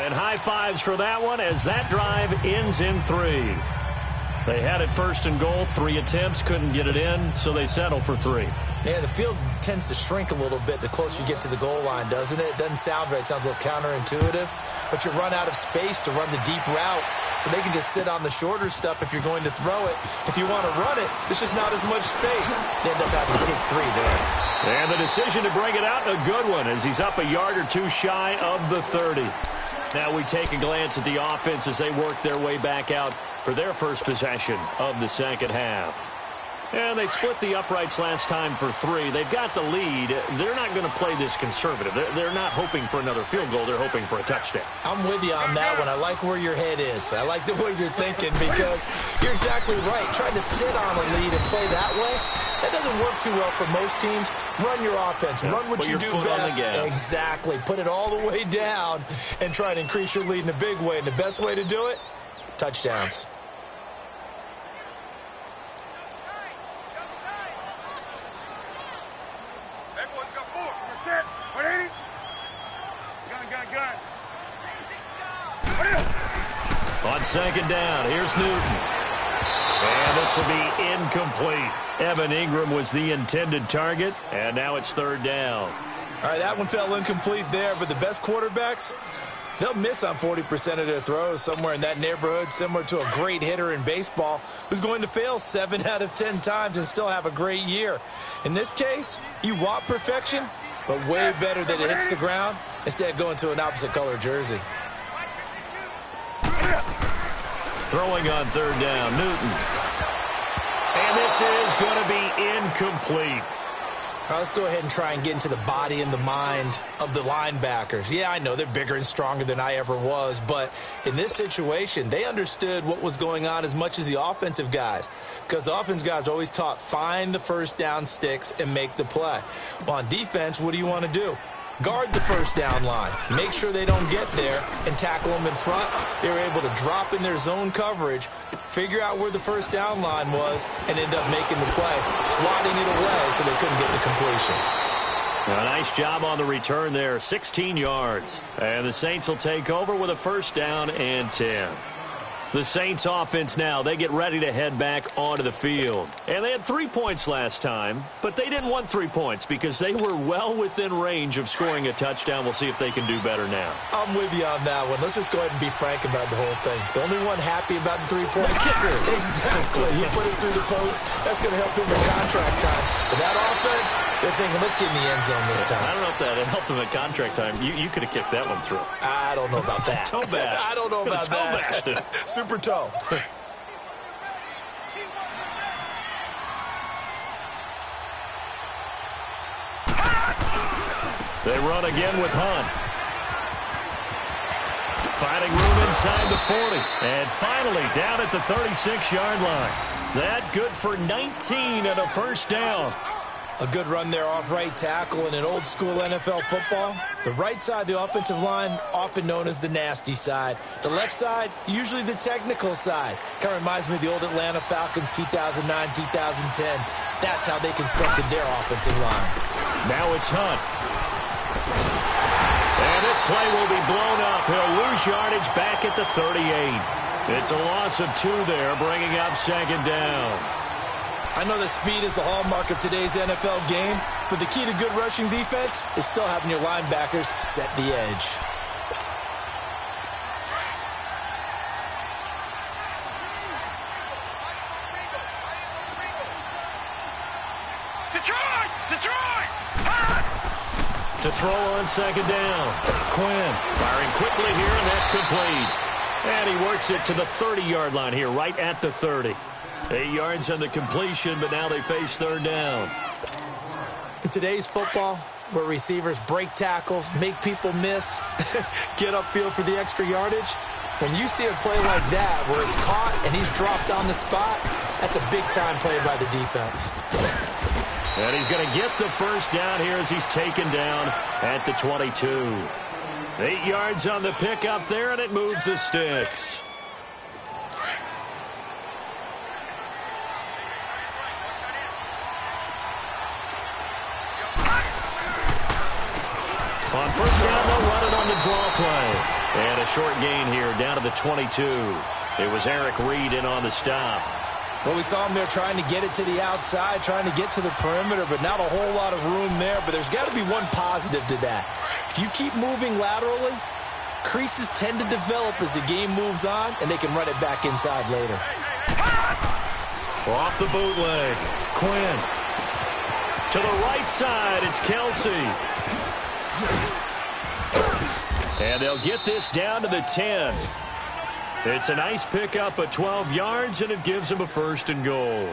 [SPEAKER 2] And high fives for that one as that drive ends in 3. They had it 1st and goal, 3 attempts, couldn't get it in, so they settle for 3.
[SPEAKER 3] Yeah, the field tends to shrink a little bit the closer you get to the goal line, doesn't it? It doesn't sound right. It sounds a little counterintuitive. But you run out of space to run the deep routes, so they can just sit on the shorter stuff if you're going to throw it. If you want to run it, there's just not as much space. They end up having to take 3 there.
[SPEAKER 2] And the decision to bring it out, a good one, as he's up a yard or 2 shy of the 30. Now we take a glance at the offense as they work their way back out for their first possession of the 2nd half. And they split the uprights last time for 3. They've got the lead. They're not going to play this conservative. They're not hoping for another field goal. They're hoping for a touchdown.
[SPEAKER 3] I'm with you on that one. I like where your head is. I like the way you're thinking because you're exactly right. Trying to sit on a lead and play that way, that doesn't work too well for most teams. Run your offense. Run what you do best. Exactly. Put it all the way down and try and increase your lead in a big way. And the best way to do it, touchdowns.
[SPEAKER 2] On 2nd down, here's Newton. And this will be incomplete. Evan Ingram was the intended target, and now it's 3rd down.
[SPEAKER 3] All right, that one fell incomplete there, but the best quarterbacks, they'll miss on 40% of their throws, somewhere in that neighborhood, similar to a great hitter in baseball who's going to fail 7 out of 10 times and still have a great year. In this case, you want perfection, but way better that it hits the ground instead going to an opposite color jersey.
[SPEAKER 2] Throwing on 3rd down, Newton. And this is going to be incomplete.
[SPEAKER 3] All right, let's go ahead and try and get into the body and the mind of the linebackers. Yeah, I know they're bigger and stronger than I ever was, but in this situation, they understood what was going on as much as the offensive guys, because the offensive guys are always taught, find the 1st down sticks and make the play. Well, on defense, what do you want to do? Guard the 1st down line. Make sure they don't get there and tackle them in front. They were able to drop in their zone coverage, figure out where the 1st down line was, and end up making the play, swatting it away so they couldn't get the completion.
[SPEAKER 2] A nice job on the return there, 16 yards. And the Saints will take over with a 1st down and 10. The Saints offense now, they get ready to head back onto the field. And they had 3 points last time, but they didn't want 3 points because they were well within range of scoring a touchdown. We'll see if they can do better now.
[SPEAKER 3] I'm with you on that one. Let's just go ahead and be frank about the whole thing. The only one happy about the 3-point
[SPEAKER 2] kicker.
[SPEAKER 3] Exactly. He put it through the post. That's going to help him in contract time. But that offense, they're thinking, let's get in the end zone this time.
[SPEAKER 2] I don't know if that helped him at contract time. You could have kicked that one through.
[SPEAKER 3] I don't know about that.
[SPEAKER 2] Toe bash.
[SPEAKER 3] I don't know about
[SPEAKER 2] toe
[SPEAKER 3] that.
[SPEAKER 2] Bashed it.
[SPEAKER 3] Super toe.
[SPEAKER 2] They run again with Hunt. Finding room inside the 40. And finally down at the 36-yard line. That good for 19 and a 1st down.
[SPEAKER 3] A good run there off right tackle in an old-school NFL football. The right side of the offensive line, often known as the nasty side. The left side, usually the technical side. Kind of reminds me of the old Atlanta Falcons 2009, 2010. That's how they constructed their offensive line.
[SPEAKER 2] Now it's Hunt. And this play will be blown up. He'll lose yardage back at the 38. It's a loss of 2 there, bringing up 2nd down.
[SPEAKER 3] I know that speed is the hallmark of today's NFL game, but the key to good rushing defense is still having your linebackers set the edge.
[SPEAKER 1] Detroit! Detroit!
[SPEAKER 2] To throw on 2nd down. Quinn firing quickly here, and that's complete. And he works it to the 30-yard line here, right at the 30. 8 yards on the completion, but now they face third down.
[SPEAKER 3] In today's football, where receivers break tackles, make people miss, get upfield for the extra yardage, when you see a play like that where it's caught and he's dropped on the spot, that's a big-time play by the defense.
[SPEAKER 2] And he's going to get the first down here as he's taken down at the 22. 8 yards on the pickup there, and it moves the sticks. On first down, they'll run it on the draw play. And a short gain here down to the 22. It was Eric Reed in on the stop.
[SPEAKER 3] Well, we saw him there trying to get it to the outside, trying to get to the perimeter, but not a whole lot of room there. But there's got to be one positive to that. If you keep moving laterally, creases tend to develop as the game moves on, and they can run it back inside later.
[SPEAKER 2] Off the bootleg. Quinn. To the right side, it's Kelsey. And they'll get this down to the 10. It's a nice pickup at 12 yards, and it gives him a first and goal.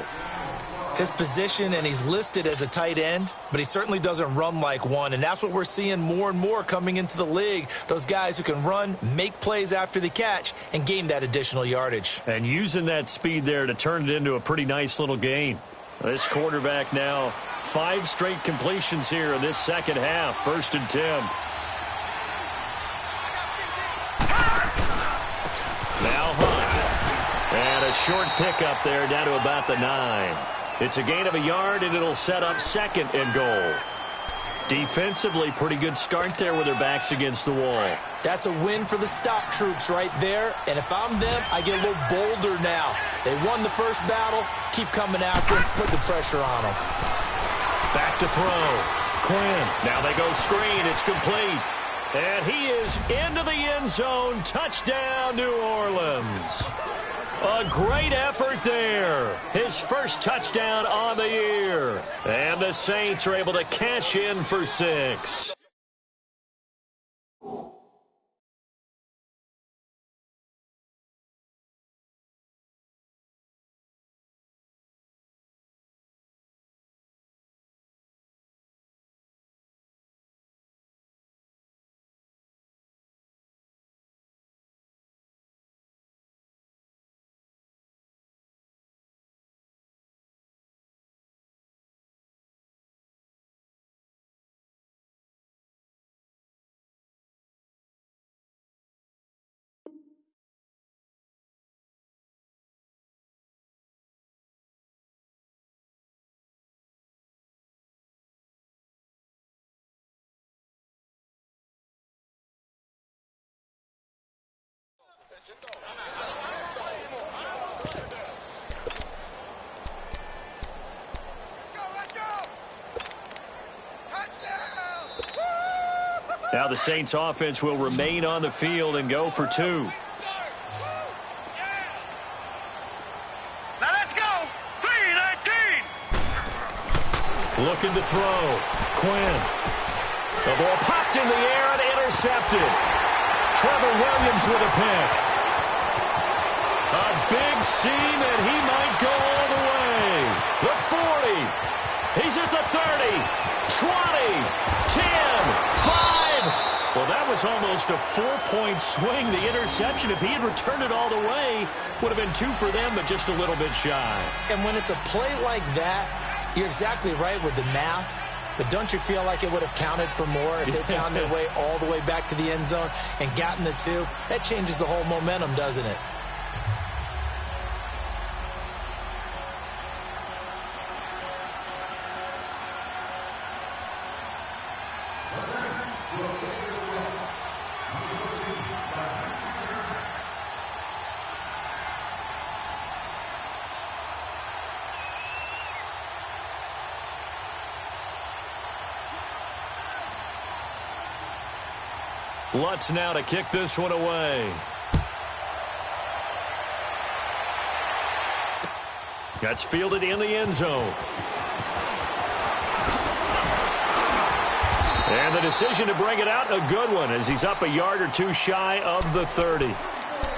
[SPEAKER 3] His position, and he's listed as a tight end, but he certainly doesn't run like one, and that's what we're seeing more and more coming into the league. Those guys who can run, make plays after the catch, and gain that additional yardage.
[SPEAKER 2] And using that speed there to turn it into a pretty nice little gain. This quarterback now 5 straight completions here in this second half. First and 10. Now Hunt. And a short pickup there down to about the 9. It's a gain of a yard, and it'll set up second and goal. Defensively, pretty good start there with their backs against the wall.
[SPEAKER 3] That's a win for the stop troops right there. And if I'm them, I get a little bolder now. They won the first battle. Keep coming after them. Put the pressure on them.
[SPEAKER 2] Back to throw. Quinn. Now they go screen. It's complete. And he is into the end zone. Touchdown, New Orleans. A great effort there. His first touchdown on the year. And the Saints are able to cash in for 6. Now the Saints offense will remain on the field and go for 2.
[SPEAKER 1] Now let's go. 3-19.
[SPEAKER 2] Looking to throw. Quinn. The ball popped in the air and intercepted. Trevor Williams with a pick. A big seam, and he might go all the way. The 40. He's at the 30. 20. 10. 5. Well, that was almost a 4-point swing. The interception, if he had returned it all the way, would have been 2 for them, but just a little bit shy.
[SPEAKER 3] And when it's a play like that, you're exactly right with the math. But don't you feel like it would have counted for more if they found their way all the way back to the end zone and gotten the 2? That changes the whole momentum, doesn't it?
[SPEAKER 2] Lutz now to kick this one away. That's fielded in the end zone. And the decision to bring it out, a good one, as he's up a yard or 2 shy of the 30.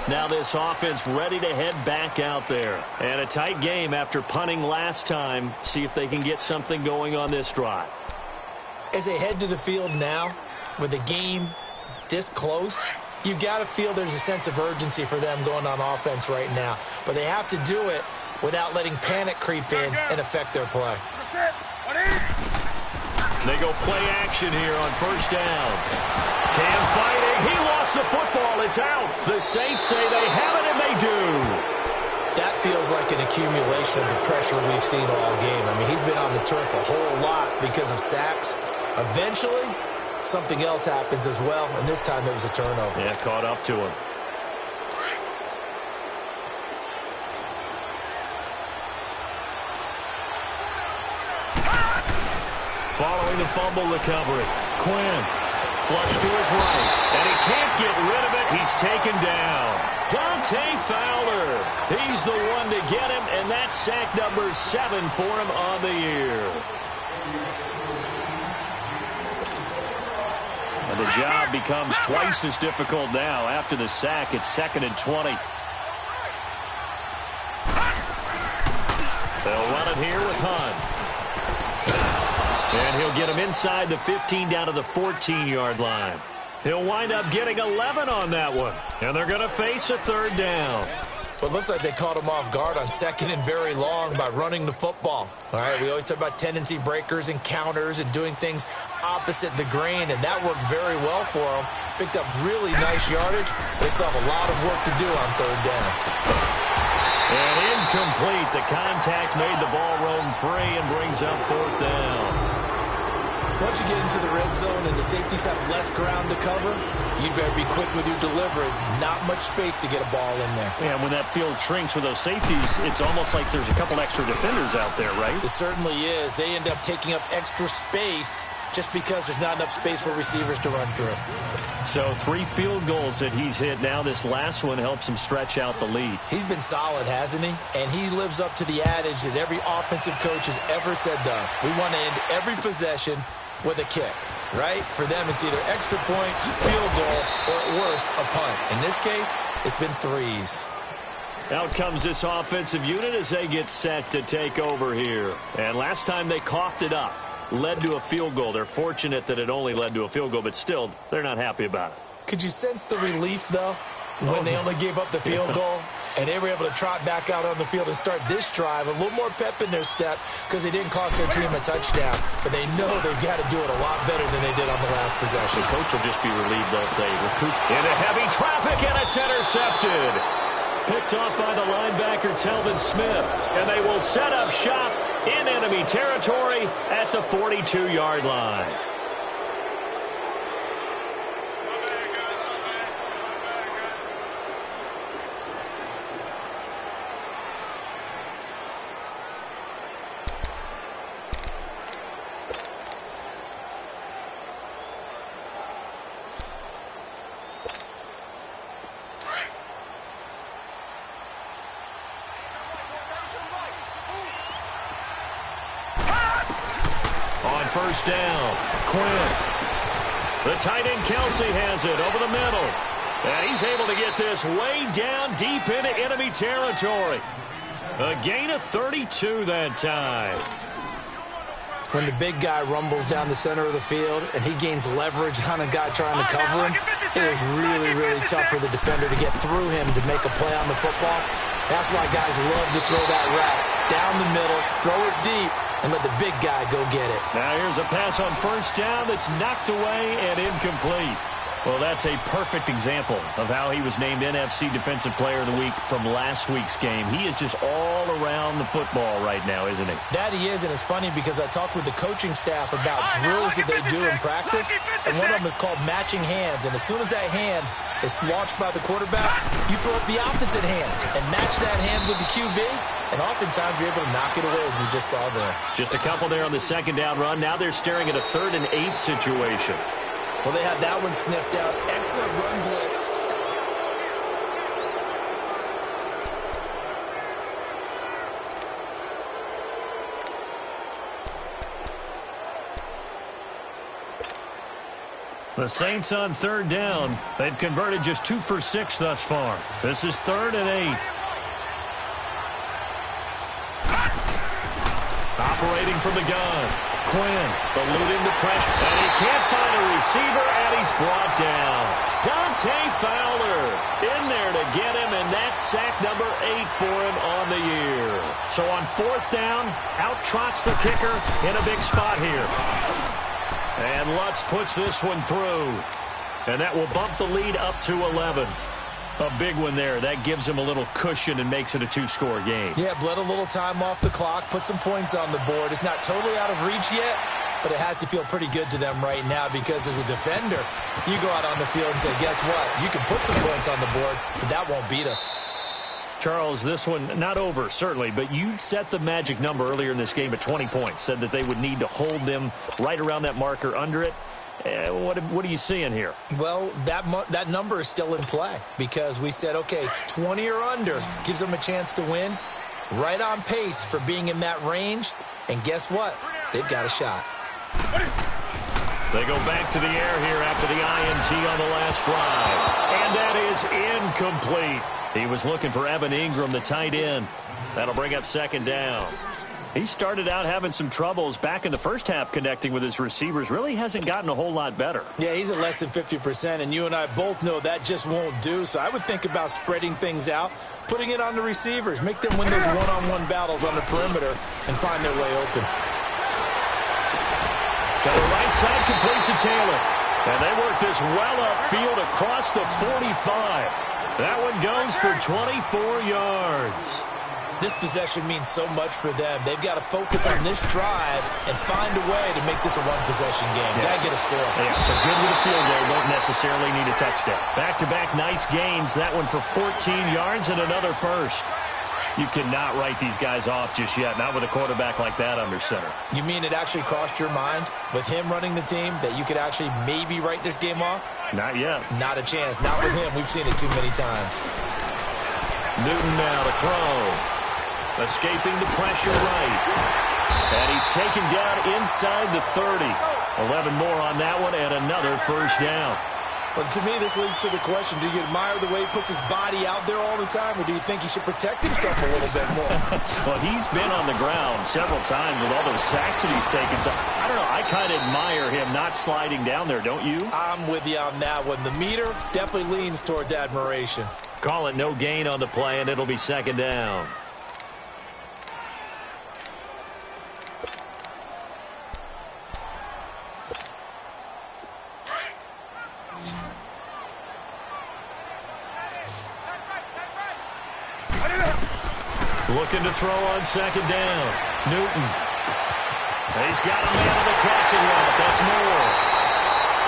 [SPEAKER 2] Now this offense ready to head back out there. And a tight game after punting last time. See if they can get something going on this drive.
[SPEAKER 3] As they head to the field now, with the game this close, you've got to feel there's a sense of urgency for them going on offense right now. But they have to do it without letting panic creep in and affect their play.
[SPEAKER 2] They go play action here on first down. Cam fighting. He lost the football. It's out. The Saints say they have it, and they do.
[SPEAKER 3] That feels like an accumulation of the pressure we've seen all game. I mean, he's been on the turf a whole lot because of sacks. Eventually, something else happens as well, and this time it was a turnover.
[SPEAKER 2] Yeah, caught up to him. Following the fumble recovery, Quinn flush to his right, and he can't get rid of it. He's taken down. Dante Fowler, he's the one to get him, and that's sack number 7 for him on the year. And the job becomes twice as difficult now. After the sack, it's 2nd and 20. They'll run it here with Hunt. And he'll get him inside the 15 down to the 14-yard line. He'll wind up getting 11 on that one. And they're going to face a 3rd down.
[SPEAKER 3] Well, it looks like they caught him off guard on 2nd and very long by running the football. All right, we always talk about tendency breakers and counters and doing things opposite the grain, and that worked very well for him. Picked up really nice yardage. They still have a lot of work to do on 3rd down.
[SPEAKER 2] And incomplete. The contact made the ball roam free and brings up 4th down.
[SPEAKER 3] Once you get into the red zone and the safeties have less ground to cover, you better be quick with your delivery. Not much space to get a ball in there.
[SPEAKER 2] Yeah, when that field shrinks with those safeties, it's almost like there's a couple extra defenders out there, right?
[SPEAKER 3] It certainly is. They end up taking up extra space just because there's not enough space for receivers to run through.
[SPEAKER 2] So 3 field goals that he's hit now. This last one helps him stretch out the lead.
[SPEAKER 3] He's been solid, hasn't he? And he lives up to the adage that every offensive coach has ever said to us. We want to end every possession with a kick, right? For them, it's either extra point, field goal, or at worst, a punt. In this case, it's been 3s.
[SPEAKER 2] Out comes this offensive unit as they get set to take over here. And last time they coughed it up, led to a field goal. They're fortunate that it only led to a field goal, but still, they're not happy about it.
[SPEAKER 3] Could you sense the relief, though, when they only gave up the field goal? And they were able to trot back out on the field and start this drive. A little more pep in their step because they didn't cost their team a touchdown. But they know they've got to do it a lot better than they did on the last possession.
[SPEAKER 2] The coach will just be relieved, though, if they recoup. Into heavy traffic, and it's intercepted. Picked off by the linebacker, Telvin Smith. And they will set up shop in enemy territory at the 42-yard line. First down, Quinn. The tight end Kelsey has it over the middle. And he's able to get this way down deep into enemy territory. A gain of 32 that time.
[SPEAKER 3] When the big guy rumbles down the center of the field and he gains leverage on a guy trying to cover him, it is really, really tough for the defender to get through him to make a play on the football. That's why guys love to throw that route down the middle, throw it deep, and let the big guy go get it.
[SPEAKER 2] Now here's a pass on first down that's knocked away and incomplete. Well, that's a perfect example of how he was named NFC Defensive Player of the Week from last week's game. He is just all around the football right now, isn't he?
[SPEAKER 3] That he is, and it's funny because I talked with the coaching staff about drills that they do in practice, and one of them is called matching hands. And as soon as that hand is launched by the quarterback, you throw up the opposite hand and match that hand with the QB, and oftentimes you're able to knock it away, as we just saw there.
[SPEAKER 2] Just a couple there on the second down run. Now they're staring at a 3rd and 8 situation.
[SPEAKER 3] Well, they had that one sniffed out. Excellent run blitz.
[SPEAKER 2] The Saints on third down. They've converted just 2 for 6 thus far. This is 3rd and 8. Operating from the gun. Quinn eluding the pressure. And he can't find a receiver, and he's brought down. Dante Fowler in there to get him, and that's sack number 8 for him on the year. So on 4th down, out trots the kicker in a big spot here. And Lutz puts this one through. And that will bump the lead up to 11. A big one there. That gives him a little cushion and makes it a 2-score game.
[SPEAKER 3] Yeah, bled a little time off the clock, put some points on the board. It's not totally out of reach yet, but it has to feel pretty good to them right now because as a defender, you go out on the field and say, guess what? You can put some points on the board, but that won't beat us.
[SPEAKER 2] Charles, this one not over, certainly, but you set the magic number earlier in this game at 20 points, said that they would need to hold them right around that marker under it. What are you seeing here?
[SPEAKER 3] Well, that number is still in play because we said, okay, 20 or under gives them a chance to win. Right on pace for being in that range. And guess what? They've got a shot.
[SPEAKER 2] They go back to the air here after the INT on the last drive. And that is incomplete. He was looking for Evan Ingram, the tight end. That'll bring up 2nd down. He started out having some troubles back in the first half connecting with his receivers. Really hasn't gotten a whole lot better.
[SPEAKER 3] Yeah, he's at less than 50%, and you and I both know that just won't do. So I would think about spreading things out, putting it on the receivers, make them win those one-on-one battles on the perimeter and find their way open.
[SPEAKER 2] To the right side, complete to Taylor. And they work this well upfield across the 45. That one goes for 24 yards.
[SPEAKER 3] This possession means so much for them. They've got to focus on this drive and find a way to make this a one-possession game.
[SPEAKER 2] Yes.
[SPEAKER 3] Got to get a score.
[SPEAKER 2] Yeah, so good with a field goal. Don't necessarily need a touchdown. Back-to-back nice gains. That one for 14 yards and another first. You cannot write these guys off just yet, not with a quarterback like that under center.
[SPEAKER 3] You mean it actually crossed your mind with him running the team that you could actually maybe write this game off?
[SPEAKER 2] Not yet.
[SPEAKER 3] Not a chance. Not with him. We've seen it too many times.
[SPEAKER 2] Newton now to throw. Escaping the pressure right. And he's taken down inside the 30. 11 more on that one and another first down.
[SPEAKER 3] Well, to me, this leads to the question, do you admire the way he puts his body out there all the time, or do you think he should protect himself a little bit more?
[SPEAKER 2] Well, he's been on the ground several times with all those sacks that he's taken. So, I don't know, I kind of admire him not sliding down there, don't you?
[SPEAKER 3] I'm with you on that one. The meter definitely leans towards admiration.
[SPEAKER 2] Call it no gain on the play, and it'll be 2nd down. Looking to throw on 2nd down. Newton. He's got a man on the crossing route. That's more.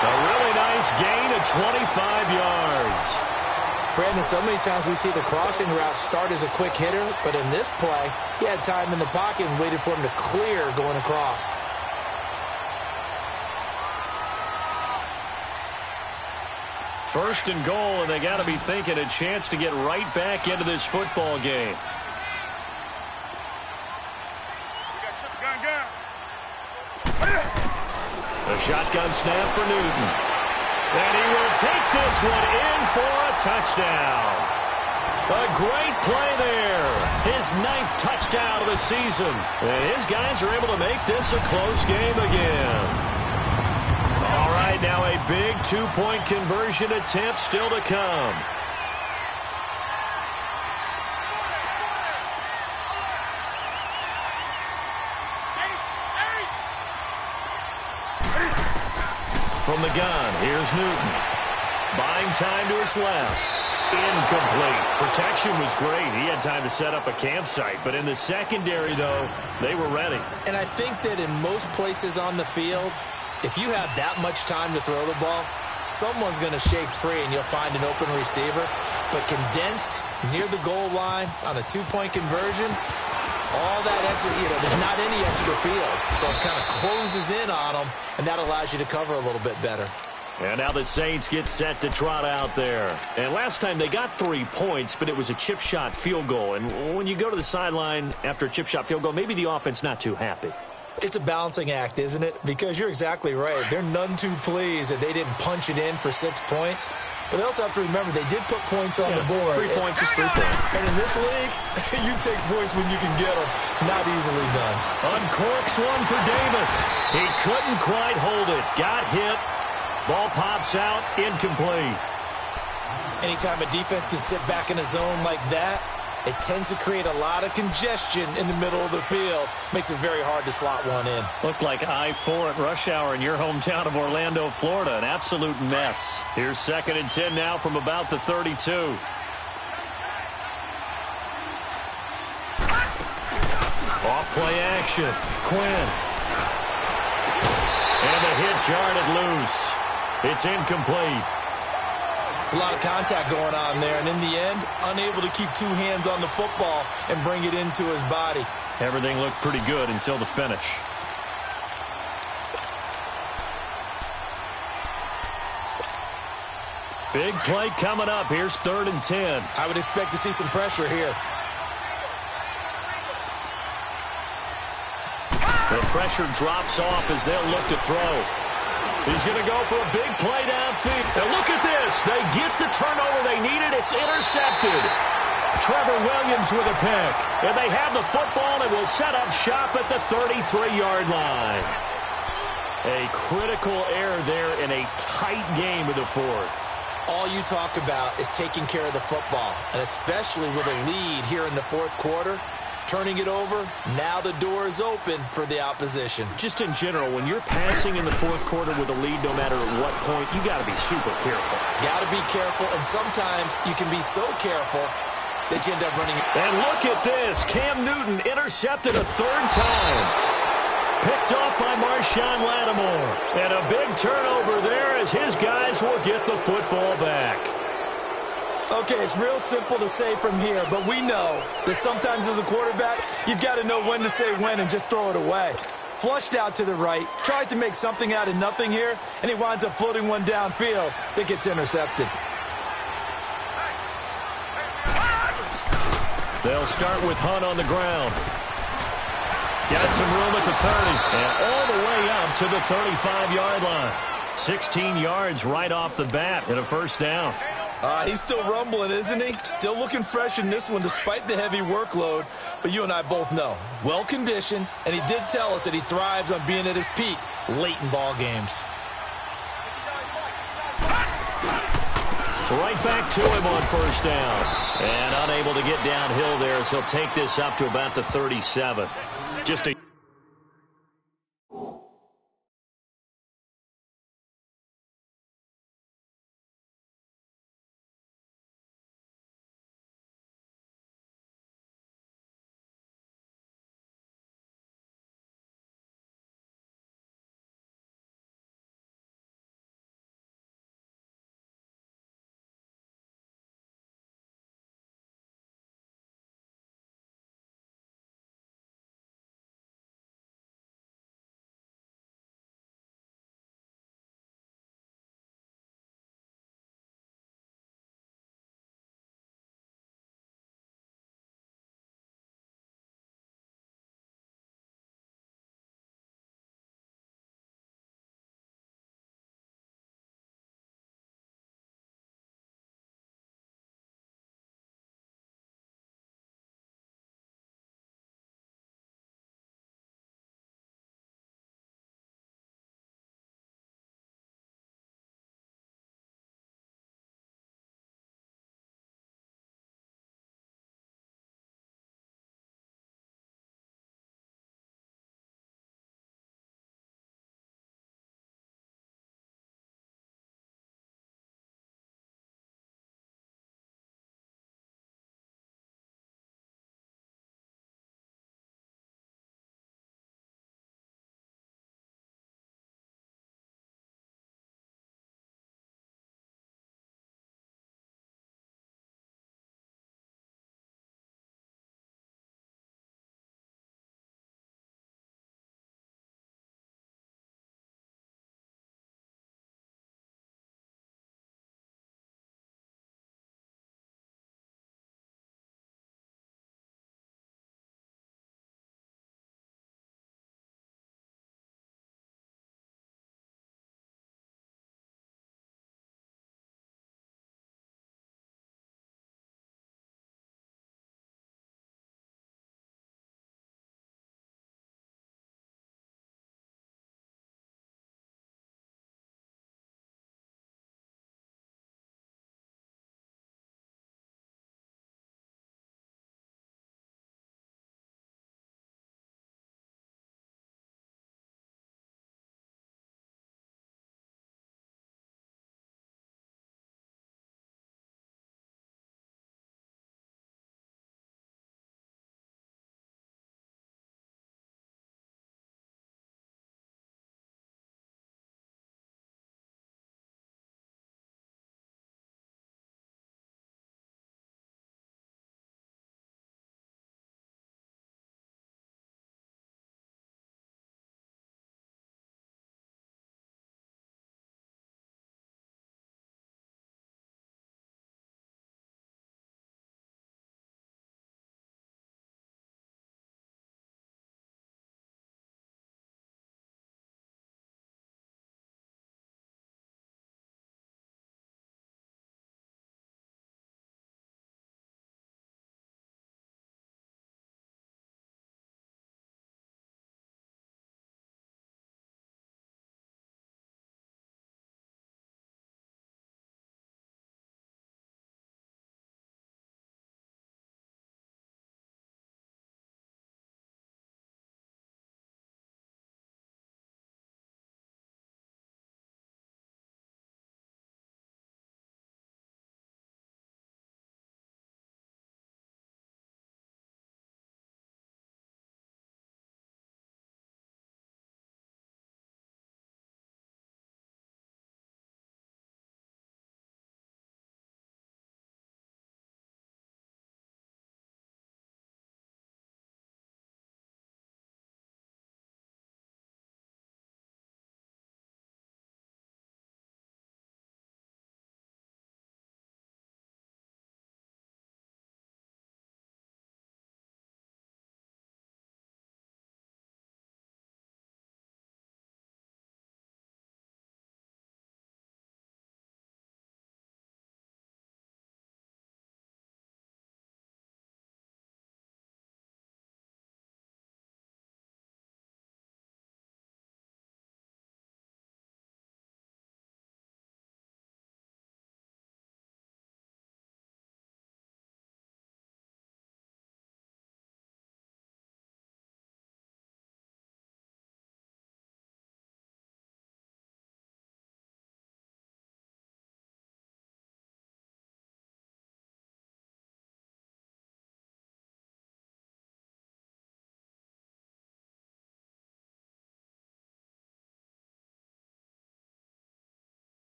[SPEAKER 2] A really nice gain of 25 yards.
[SPEAKER 3] Brandon, so many times we see the crossing route start as a quick hitter, but in this play, he had time in the pocket and waited for him to clear going across.
[SPEAKER 2] First and goal, and they got to be thinking a chance to get right back into this football game. A shotgun snap for Newton. And he will take this one in for a touchdown. A great play there. His 9th touchdown of the season. And his guys are able to make this a close game again. All right, now a big 2-point conversion attempt still to come. From the gun, here's Newton. Buying time to his left. Incomplete. Protection was great. He had time to set up a campsite. But in the secondary, though, they were ready.
[SPEAKER 3] And I think that in most places on the field, if you have that much time to throw the ball, someone's going to shake free and you'll find an open receiver. But condensed near the goal line on a 2-point conversion, all that extra, there's not any extra field. So it kind of closes in on them, and that allows you to cover a little bit better.
[SPEAKER 2] And now the Saints get set to trot out there. And last time they got 3 points, but it was a chip shot field goal. And when you go to the sideline after a chip shot field goal, maybe the offense not too happy.
[SPEAKER 3] It's a balancing act, isn't it? Because you're exactly right. They're none too pleased that they didn't punch it in for 6 points. But they also have to remember they did put points on the board.
[SPEAKER 2] 3 points is 3 points.
[SPEAKER 3] And in this league, you take points when you can get them. Not easily done.
[SPEAKER 2] Uncorks one for Davis. He couldn't quite hold it. Got hit. Ball pops out. Incomplete.
[SPEAKER 3] Anytime a defense can sit back in a zone like that, it tends to create a lot of congestion in the middle of the field. Makes it very hard to slot one in.
[SPEAKER 2] Looked like I-4 at rush hour in your hometown of Orlando, Florida. An absolute mess. Here's 2nd and 10 now from about the 32. Off play action. Quinn. And the hit jarred it loose. It's incomplete.
[SPEAKER 3] It's a lot of contact going on there, and in the end, unable to keep 2 hands on the football and bring it into his body.
[SPEAKER 2] Everything looked pretty good until the finish. Big play coming up. Here's 3rd and 10.
[SPEAKER 3] I would expect to see some pressure here.
[SPEAKER 2] The pressure drops off as they'll look to throw. He's going to go for a big play downfield. Now look at this. They get the turnover they needed. It's intercepted. Trevor Williams with a pick. And they have the football and will set up shop at the 33-yard line. A critical error there in a tight game of the 4th.
[SPEAKER 3] All you talk about is taking care of the football, and especially with a lead here in the 4th quarter. Turning it over, now the door is open for the opposition.
[SPEAKER 2] Just in general, when you're passing in the 4th quarter with a lead, no matter at what point, you got to be super careful.
[SPEAKER 3] Got to be careful, and sometimes you can be so careful that you end up running.
[SPEAKER 2] And look at this. Cam Newton intercepted a 3rd time. Picked off by Marshawn Lattimore. And a big turnover there as his guys will get the football back.
[SPEAKER 3] Okay, it's real simple to say from here, but we know that sometimes as a quarterback, you've got to know when to say when and just throw it away. Flushed out to the right, tries to make something out of nothing here, and he winds up floating one downfield that gets intercepted.
[SPEAKER 2] They'll start with Hunt on the ground. Got some room at the 30, and all the way up to the 35-yard line. 16 yards right off the bat and a 1st down.
[SPEAKER 3] He's still rumbling, isn't he? Still looking fresh in this one despite the heavy workload. But you and I both know, well-conditioned, and he did tell us that he thrives on being at his peak late in ball games.
[SPEAKER 2] Right back to him on 1st down. And unable to get downhill there as he'll take this up to about the 37. Just a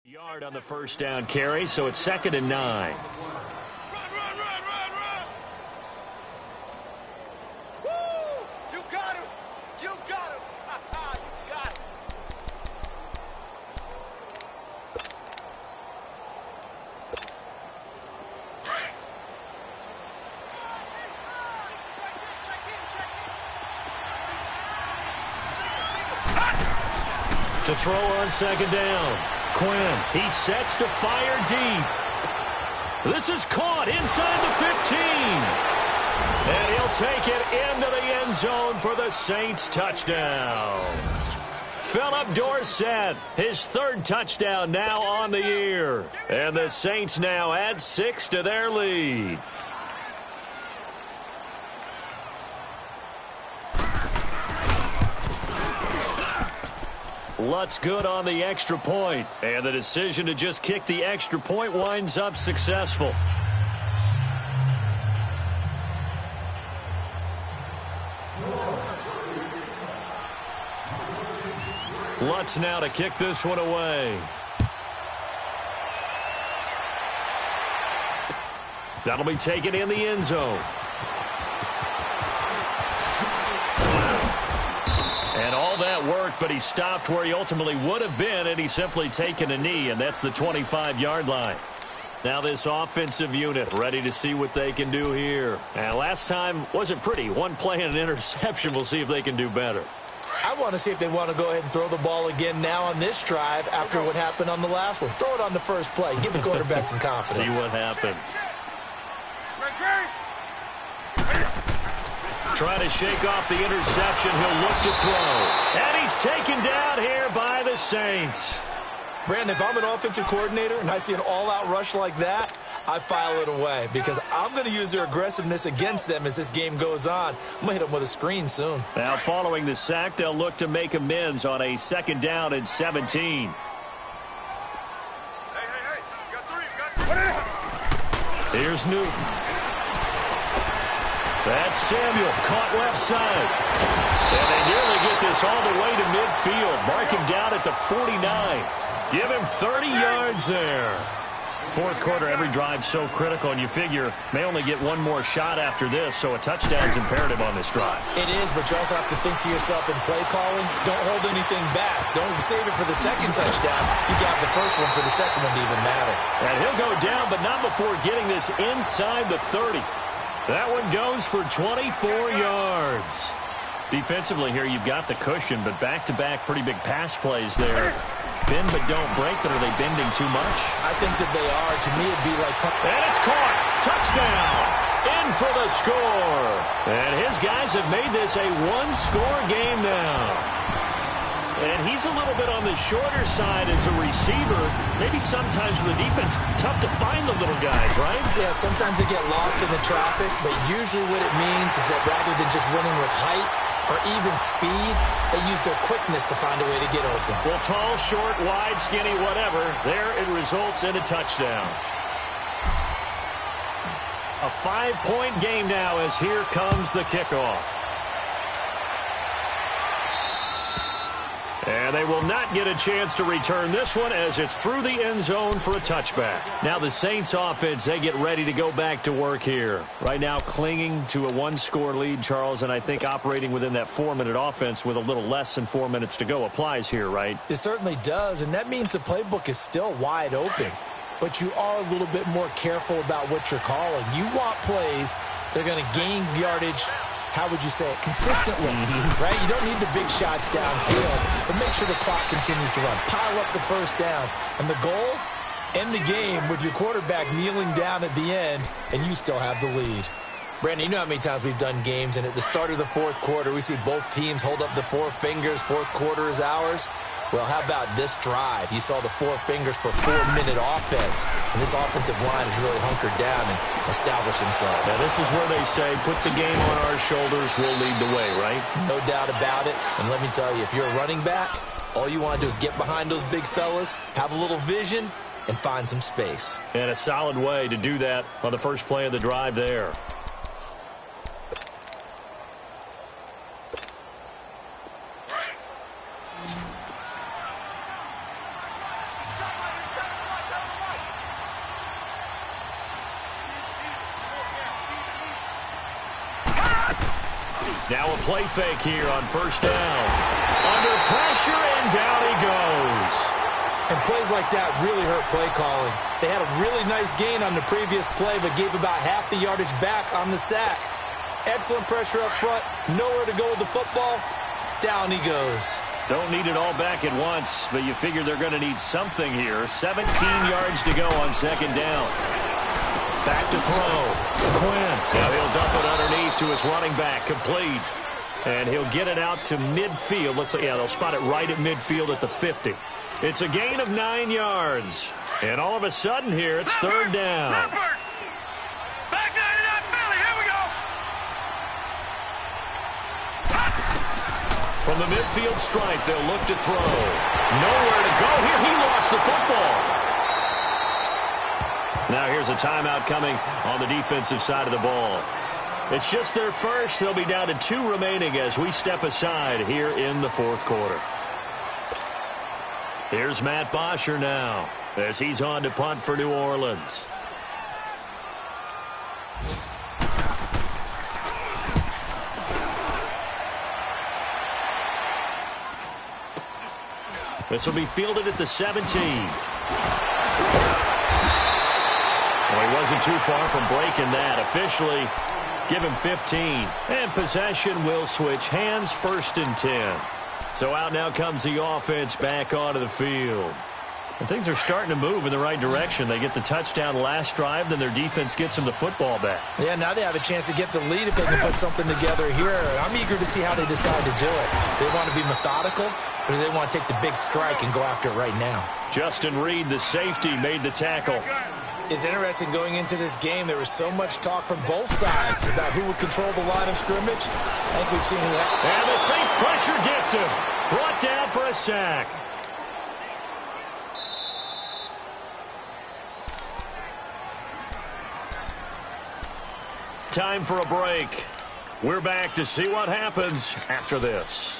[SPEAKER 2] Yard on the first down carry, so it's 2nd and 9.
[SPEAKER 1] Run, run, run, run, run! Woo! You got him! You got him! You got him!
[SPEAKER 2] To throw on 2nd down. Quinn, he sets to fire deep. This is caught inside the 15. And he'll take it into the end zone for the Saints touchdown. Philip Dorsett, his 3rd touchdown now on the year. And the Saints now add 6 to their lead. Lutz good on the extra point, and the decision to just kick the extra point winds up successful. Lutz now to kick this one away. That'll be taken in the end zone. And all that worked, but he stopped where he ultimately would have been, and he's simply taken a knee, and that's the 25-yard line. Now this offensive unit ready to see what they can do here. And last time wasn't pretty. One play and an interception. We'll see if they can do better.
[SPEAKER 3] I want to see if they want to go ahead and throw the ball again now on this drive after what happened on the last one. Throw it on the first play. Give the quarterback some confidence.
[SPEAKER 2] See what happens. Trying to shake off the interception. He'll look to throw. And he's taken down here by the Saints.
[SPEAKER 3] Brandon, if I'm an offensive coordinator and I see an all-out rush like that, I file it away because I'm going to use their aggressiveness against them as this game goes on. I'm going to hit them with a screen soon.
[SPEAKER 2] Now following the sack, they'll look to make amends on a 2nd down and 17.
[SPEAKER 1] Hey, you got 3.
[SPEAKER 2] Here's Newton. That's Samuel, caught left side. And they nearly get this all the way to midfield. Mark him down at the 49. Give him 30 yards there. 4th quarter, every drive so critical, and you figure may only get one more shot after this, so a touchdown's imperative on this drive.
[SPEAKER 3] It is, but you also have to think to yourself in play calling, don't hold anything back. Don't save it for the 2nd touchdown. You got the first one for the 2nd one to even matter.
[SPEAKER 2] And he'll go down, but not before getting this inside the 30. That one goes for 24 yards. Defensively here, you've got the cushion, but back-to-back pretty big pass plays there. Bend but don't break, but are they bending too much?
[SPEAKER 3] I think that they are. To me, it'd be like...
[SPEAKER 2] And it's caught. Touchdown. In for the score. And his guys have made this a one-score game now. And he's a little bit on the shorter side as a receiver. Maybe sometimes for the defense, tough to find the little guys, right?
[SPEAKER 3] Yeah, sometimes they get lost in the traffic, but usually what it means is that rather than just winning with height or even speed, they use their quickness to find a way to get open.
[SPEAKER 2] Well, tall, short, wide, skinny, whatever, there it results in a touchdown. A 5-point game now as here comes the kickoff. And they will not get a chance to return this one as it's through the end zone for a touchback. Now the Saints offense, they get ready to go back to work here. Right now clinging to a one-score lead, Charles, and I think operating within that 4-minute offense with a little less than 4 minutes to go applies here, right?
[SPEAKER 3] It certainly does, and that means the playbook is still wide open. But you are a little bit more careful about what you're calling. You want plays that are going to gain yardage, how would you say it, consistently, right? You don't need the big shots downfield, but make sure the clock continues to run. Pile up the first downs. And the goal, end the game with your quarterback kneeling down at the end, and you still have the lead. Brandon, you know how many times we've done games, and at the start of the 4th quarter, we see both teams hold up the 4 fingers, 4th quarter is ours. Well, how about this drive? You saw the 4 fingers for 4-minute offense, and this offensive line has really hunkered down and established themselves.
[SPEAKER 2] Now, this is where they say, put the game on our shoulders, we'll lead the way, right?
[SPEAKER 3] No doubt about it, and let me tell you, if you're a running back, all you want to do is get behind those big fellas, have a little vision, and find some space.
[SPEAKER 2] And a solid way to do that on the first play of the drive there. Now a play fake here on first down. Under pressure, and down he goes.
[SPEAKER 3] And plays like that really hurt play calling. They had a really nice gain on the previous play, but gave about half the yardage back on the sack. Excellent pressure up front. Nowhere to go with the football. Down he goes.
[SPEAKER 2] Don't need it all back at once, but you figure they're going to need something here. 17 yards to go on second down. Back to throw. Quinn. Now he'll dump it underneath to his running back. Complete. And he'll get it out to midfield. Let's say, yeah, they'll spot it right at midfield at the 50. It's a gain of 9 yards. And all of a sudden here, it's third down.
[SPEAKER 1] Back 99 Philly, here we go.
[SPEAKER 2] From the midfield stripe, they'll look to throw. Nowhere to go here. He lost the football. Now here's a timeout coming on the defensive side of the ball. It's just their first. They'll be down to 2 remaining as we step aside here in the fourth quarter. Here's Matt Bosher now as he's on to punt for New Orleans. This will be fielded at the 17. Well, he wasn't too far from breaking that. Officially, give him 15. And possession will switch hands, first and 10. So out now comes the offense back onto the field. And things are starting to move in the right direction. They get the touchdown last drive, then their defense gets them the football back.
[SPEAKER 3] Yeah, now they have a chance to get the lead if they can put something together here. I'm eager to see how they decide to do it. Do they want to be methodical, or do they want to take the big strike and go after it right now?
[SPEAKER 2] Justin Reed, the safety, made the tackle.
[SPEAKER 3] It's interesting going into this game. There was so much talk from both sides about who would control the line of scrimmage. I think we've seen that.
[SPEAKER 2] And the Saints pressure gets him. Brought down for a sack. Time for a break. We're back to see what happens after this.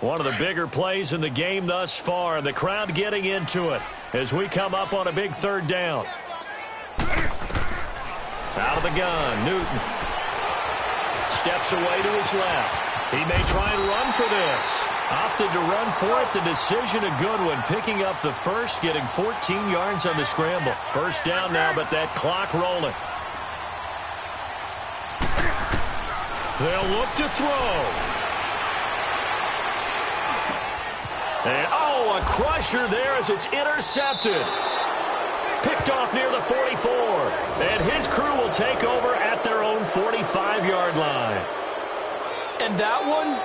[SPEAKER 2] One of the bigger plays in the game thus far, and the crowd getting into it as we come up on a big third down. Out of the gun, Newton steps away to his left. He may try and run for this. Opted to run for it. The decision a good one, picking up the first, getting 14 yards on the scramble. First down now, but that clock rolling. They'll look to throw. And, a crusher there as it's intercepted. Picked off near the 44. And his crew will take over at their own 45-yard line.
[SPEAKER 3] And that one,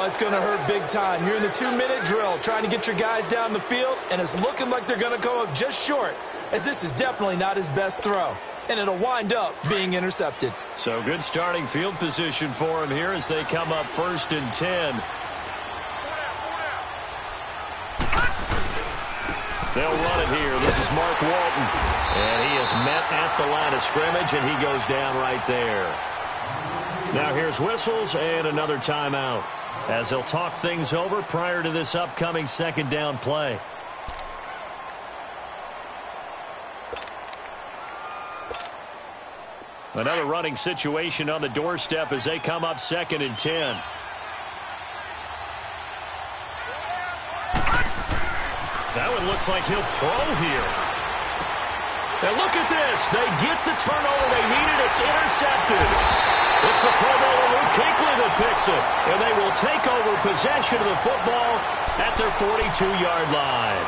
[SPEAKER 3] it's going to hurt big time. You're in the 2-minute drill trying to get your guys down the field, and it's looking like they're going to go up just short, as this is definitely not his best throw. And it'll wind up being intercepted.
[SPEAKER 2] So good starting field position for him here as they come up first and 10. They'll run it here. This is Mark Walton. And he is met at the line of scrimmage, and he goes down right there. Now here's whistles and another timeout as they'll talk things over prior to this upcoming second down play. Another running situation on the doorstep as they come up second and 10. That one looks like he'll throw here. And look at this. They get the turnover they needed. It's intercepted. It's the Pro Bowler Luke Kuechly that picks it. And they will take over possession of the football at their 42-yard line.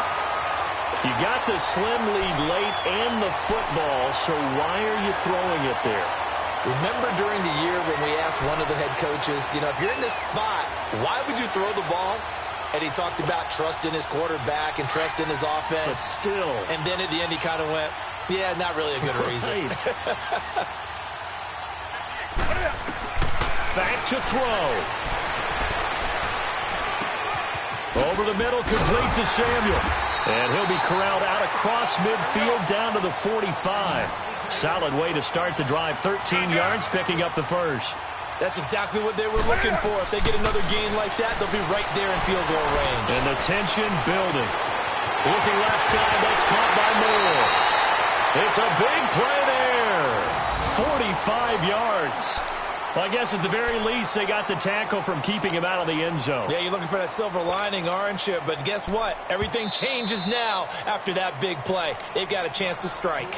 [SPEAKER 2] You got the slim lead late and the football, so why are you throwing it there?
[SPEAKER 3] Remember during the year when we asked one of the head coaches, if you're in this spot, why would you throw the ball? And he talked about trusting his quarterback and trusting his offense.
[SPEAKER 2] But still.
[SPEAKER 3] And then at the end he kind of went, yeah, not really a good reason.
[SPEAKER 2] Back to throw. Over the middle, complete to Samuel. And he'll be corralled out across midfield down to the 45. Solid way to start the drive. 13 yards, picking up the first.
[SPEAKER 3] That's exactly what they were looking for. If they get another gain like that, they'll be right there in field goal range.
[SPEAKER 2] And the tension building. Looking left side, that's caught by Moore. It's a big play there. 45 yards. Well, I guess at the very least, they got the tackle from keeping him out of the end zone.
[SPEAKER 3] Yeah, you're looking for that silver lining, aren't you? But guess what? Everything changes now after that big play. They've got a chance to strike.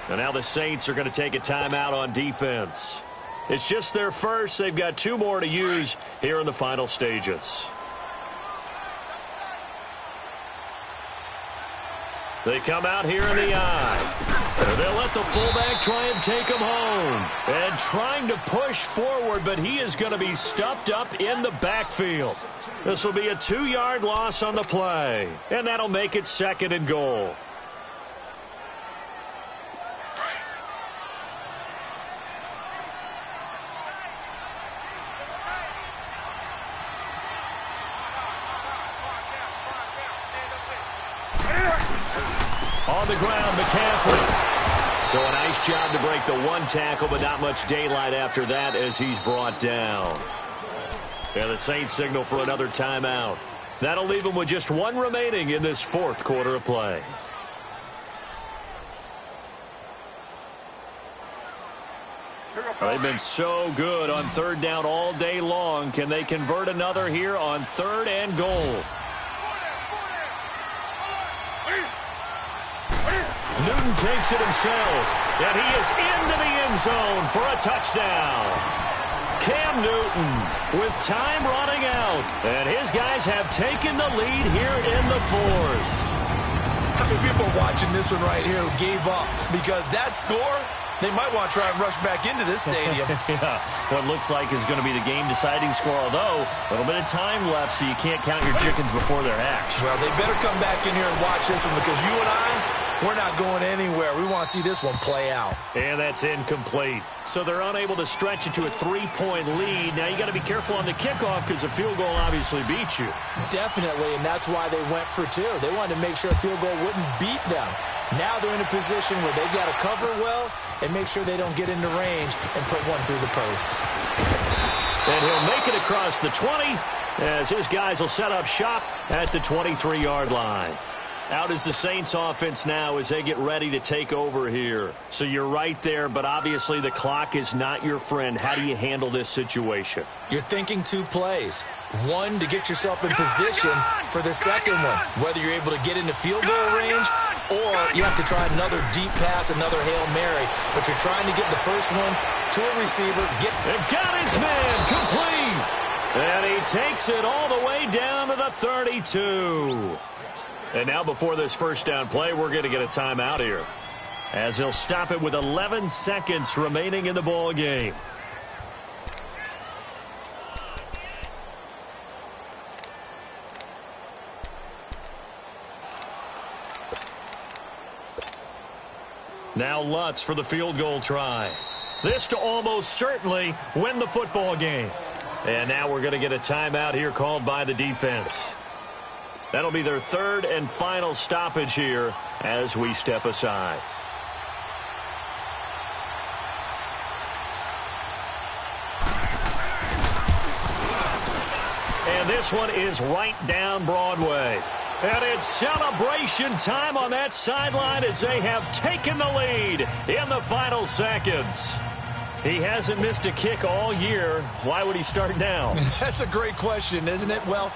[SPEAKER 2] And now the Saints are going to take a timeout on defense. It's just their first. They've got 2 more to use here in the final stages. They come out here in the eye. They'll let the fullback try and take him home. And trying to push forward, but he is going to be stuffed up in the backfield. This will be a 2-yard loss on the play. And that'll make it 2nd and goal. On the ground, McCaffrey. So a nice job to break the 1 tackle, but not much daylight after that as he's brought down. And the Saints signal for another timeout. That'll leave them with just 1 remaining in this 4th quarter of play. They've been so good on 3rd down all day long. Can they convert another here on 3rd and goal? Newton takes it himself, and he is into the end zone for a touchdown. Cam Newton with time running out, and his guys have taken the lead here in the 4th.
[SPEAKER 3] How many people are watching this one right here who gave up? Because that score, they might want to try and rush back into this stadium.
[SPEAKER 2] Yeah, what looks like is going to be the game-deciding score, although a little bit of time left, so you can't count your chickens before they're hatched.
[SPEAKER 3] Well, they better come back in here and watch this one because you and I, we're not going anywhere. We want to see this one play out.
[SPEAKER 2] And that's incomplete. So they're unable to stretch it to a 3-point lead. Now you got to be careful on the kickoff because a field goal obviously beats you.
[SPEAKER 3] Definitely, and that's why they went for 2. They wanted to make sure a field goal wouldn't beat them. Now they're in a position where they've got to cover well and make sure they don't get into range and put one through the posts.
[SPEAKER 2] And he'll make it across the 20 as his guys will set up shop at the 23-yard line. Out is the Saints offense now as they get ready to take over here. So you're right there, but obviously the clock is not your friend. How do you handle this situation?
[SPEAKER 3] You're thinking 2 plays. 1 to get yourself in position for the second one, whether you're able to get into field goal range or you have to try another deep pass, another Hail Mary. But you're trying to get the first one to a receiver.
[SPEAKER 2] They've got his man complete. And he takes it all the way down to the 32. And now before this first down play, we're going to get a timeout here, as he'll stop it with 11 seconds remaining in the ball game. Now Lutz for the field goal try. This to almost certainly win the football game. And now we're going to get a timeout here called by the defense. That'll be their 3rd and final stoppage here as we step aside. And this one is right down Broadway. And it's celebration time on that sideline as they have taken the lead in the final seconds. He hasn't missed a kick all year. Why would he start now?
[SPEAKER 3] That's a great question, isn't it? Well,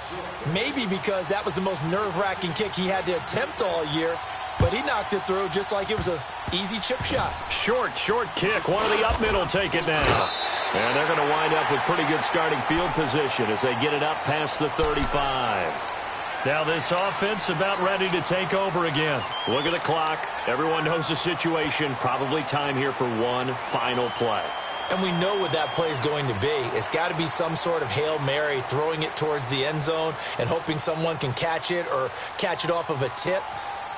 [SPEAKER 3] maybe because that was the most nerve-wracking kick he had to attempt all year, but he knocked it through just like it was an easy chip shot.
[SPEAKER 2] Short kick. One of the up middle take it now. And they're going to wind up with pretty good starting field position as they get it up past the 35. Now this offense about ready to take over again. Look at the clock. Everyone knows the situation. Probably time here for one final play.
[SPEAKER 3] And we know what that play is going to be. It's got to be some sort of Hail Mary, throwing it towards the end zone and hoping someone can catch it or catch it off of a tip.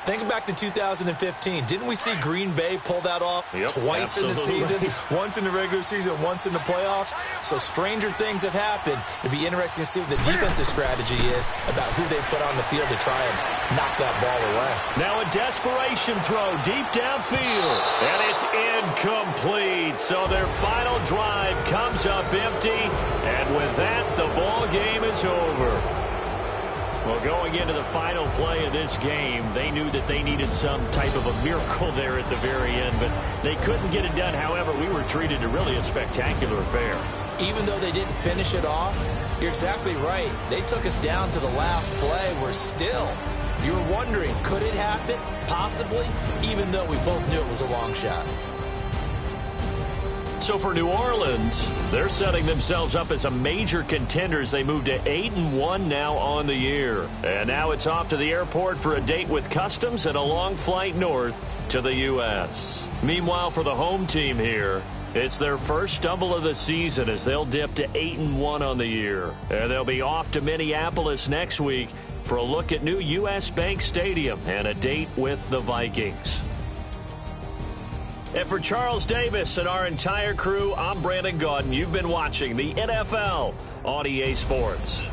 [SPEAKER 3] Think back to 2015. Didn't we see Green Bay pull that off twice in the season? Once in the regular season, once in the playoffs. So stranger things have happened. It'd be interesting to see what the defensive strategy is about who they put on the field to try and knock that ball away.
[SPEAKER 2] Now a desperation throw deep downfield. And it's incomplete. So their final drive comes up empty. And with that, the ball game is over. Well, going into the final play of this game, they knew that they needed some type of a miracle there at the very end, but they couldn't get it done. However, we were treated to really a spectacular affair.
[SPEAKER 3] Even though they didn't finish it off, you're exactly right. They took us down to the last play. We're still, you were wondering, could it happen? Possibly, even though we both knew it was a long shot.
[SPEAKER 2] So for New Orleans, they're setting themselves up as a major contender as they move to 8-1 now on the year. And now it's off to the airport for a date with customs and a long flight north to the U.S. Meanwhile, for the home team here, it's their first stumble of the season as they'll dip to 8-1 on the year. And they'll be off to Minneapolis next week for a look at new U.S. Bank Stadium and a date with the Vikings. And for Charles Davis and our entire crew, I'm Brandon Gaudin. You've been watching the NFL on EA Sports.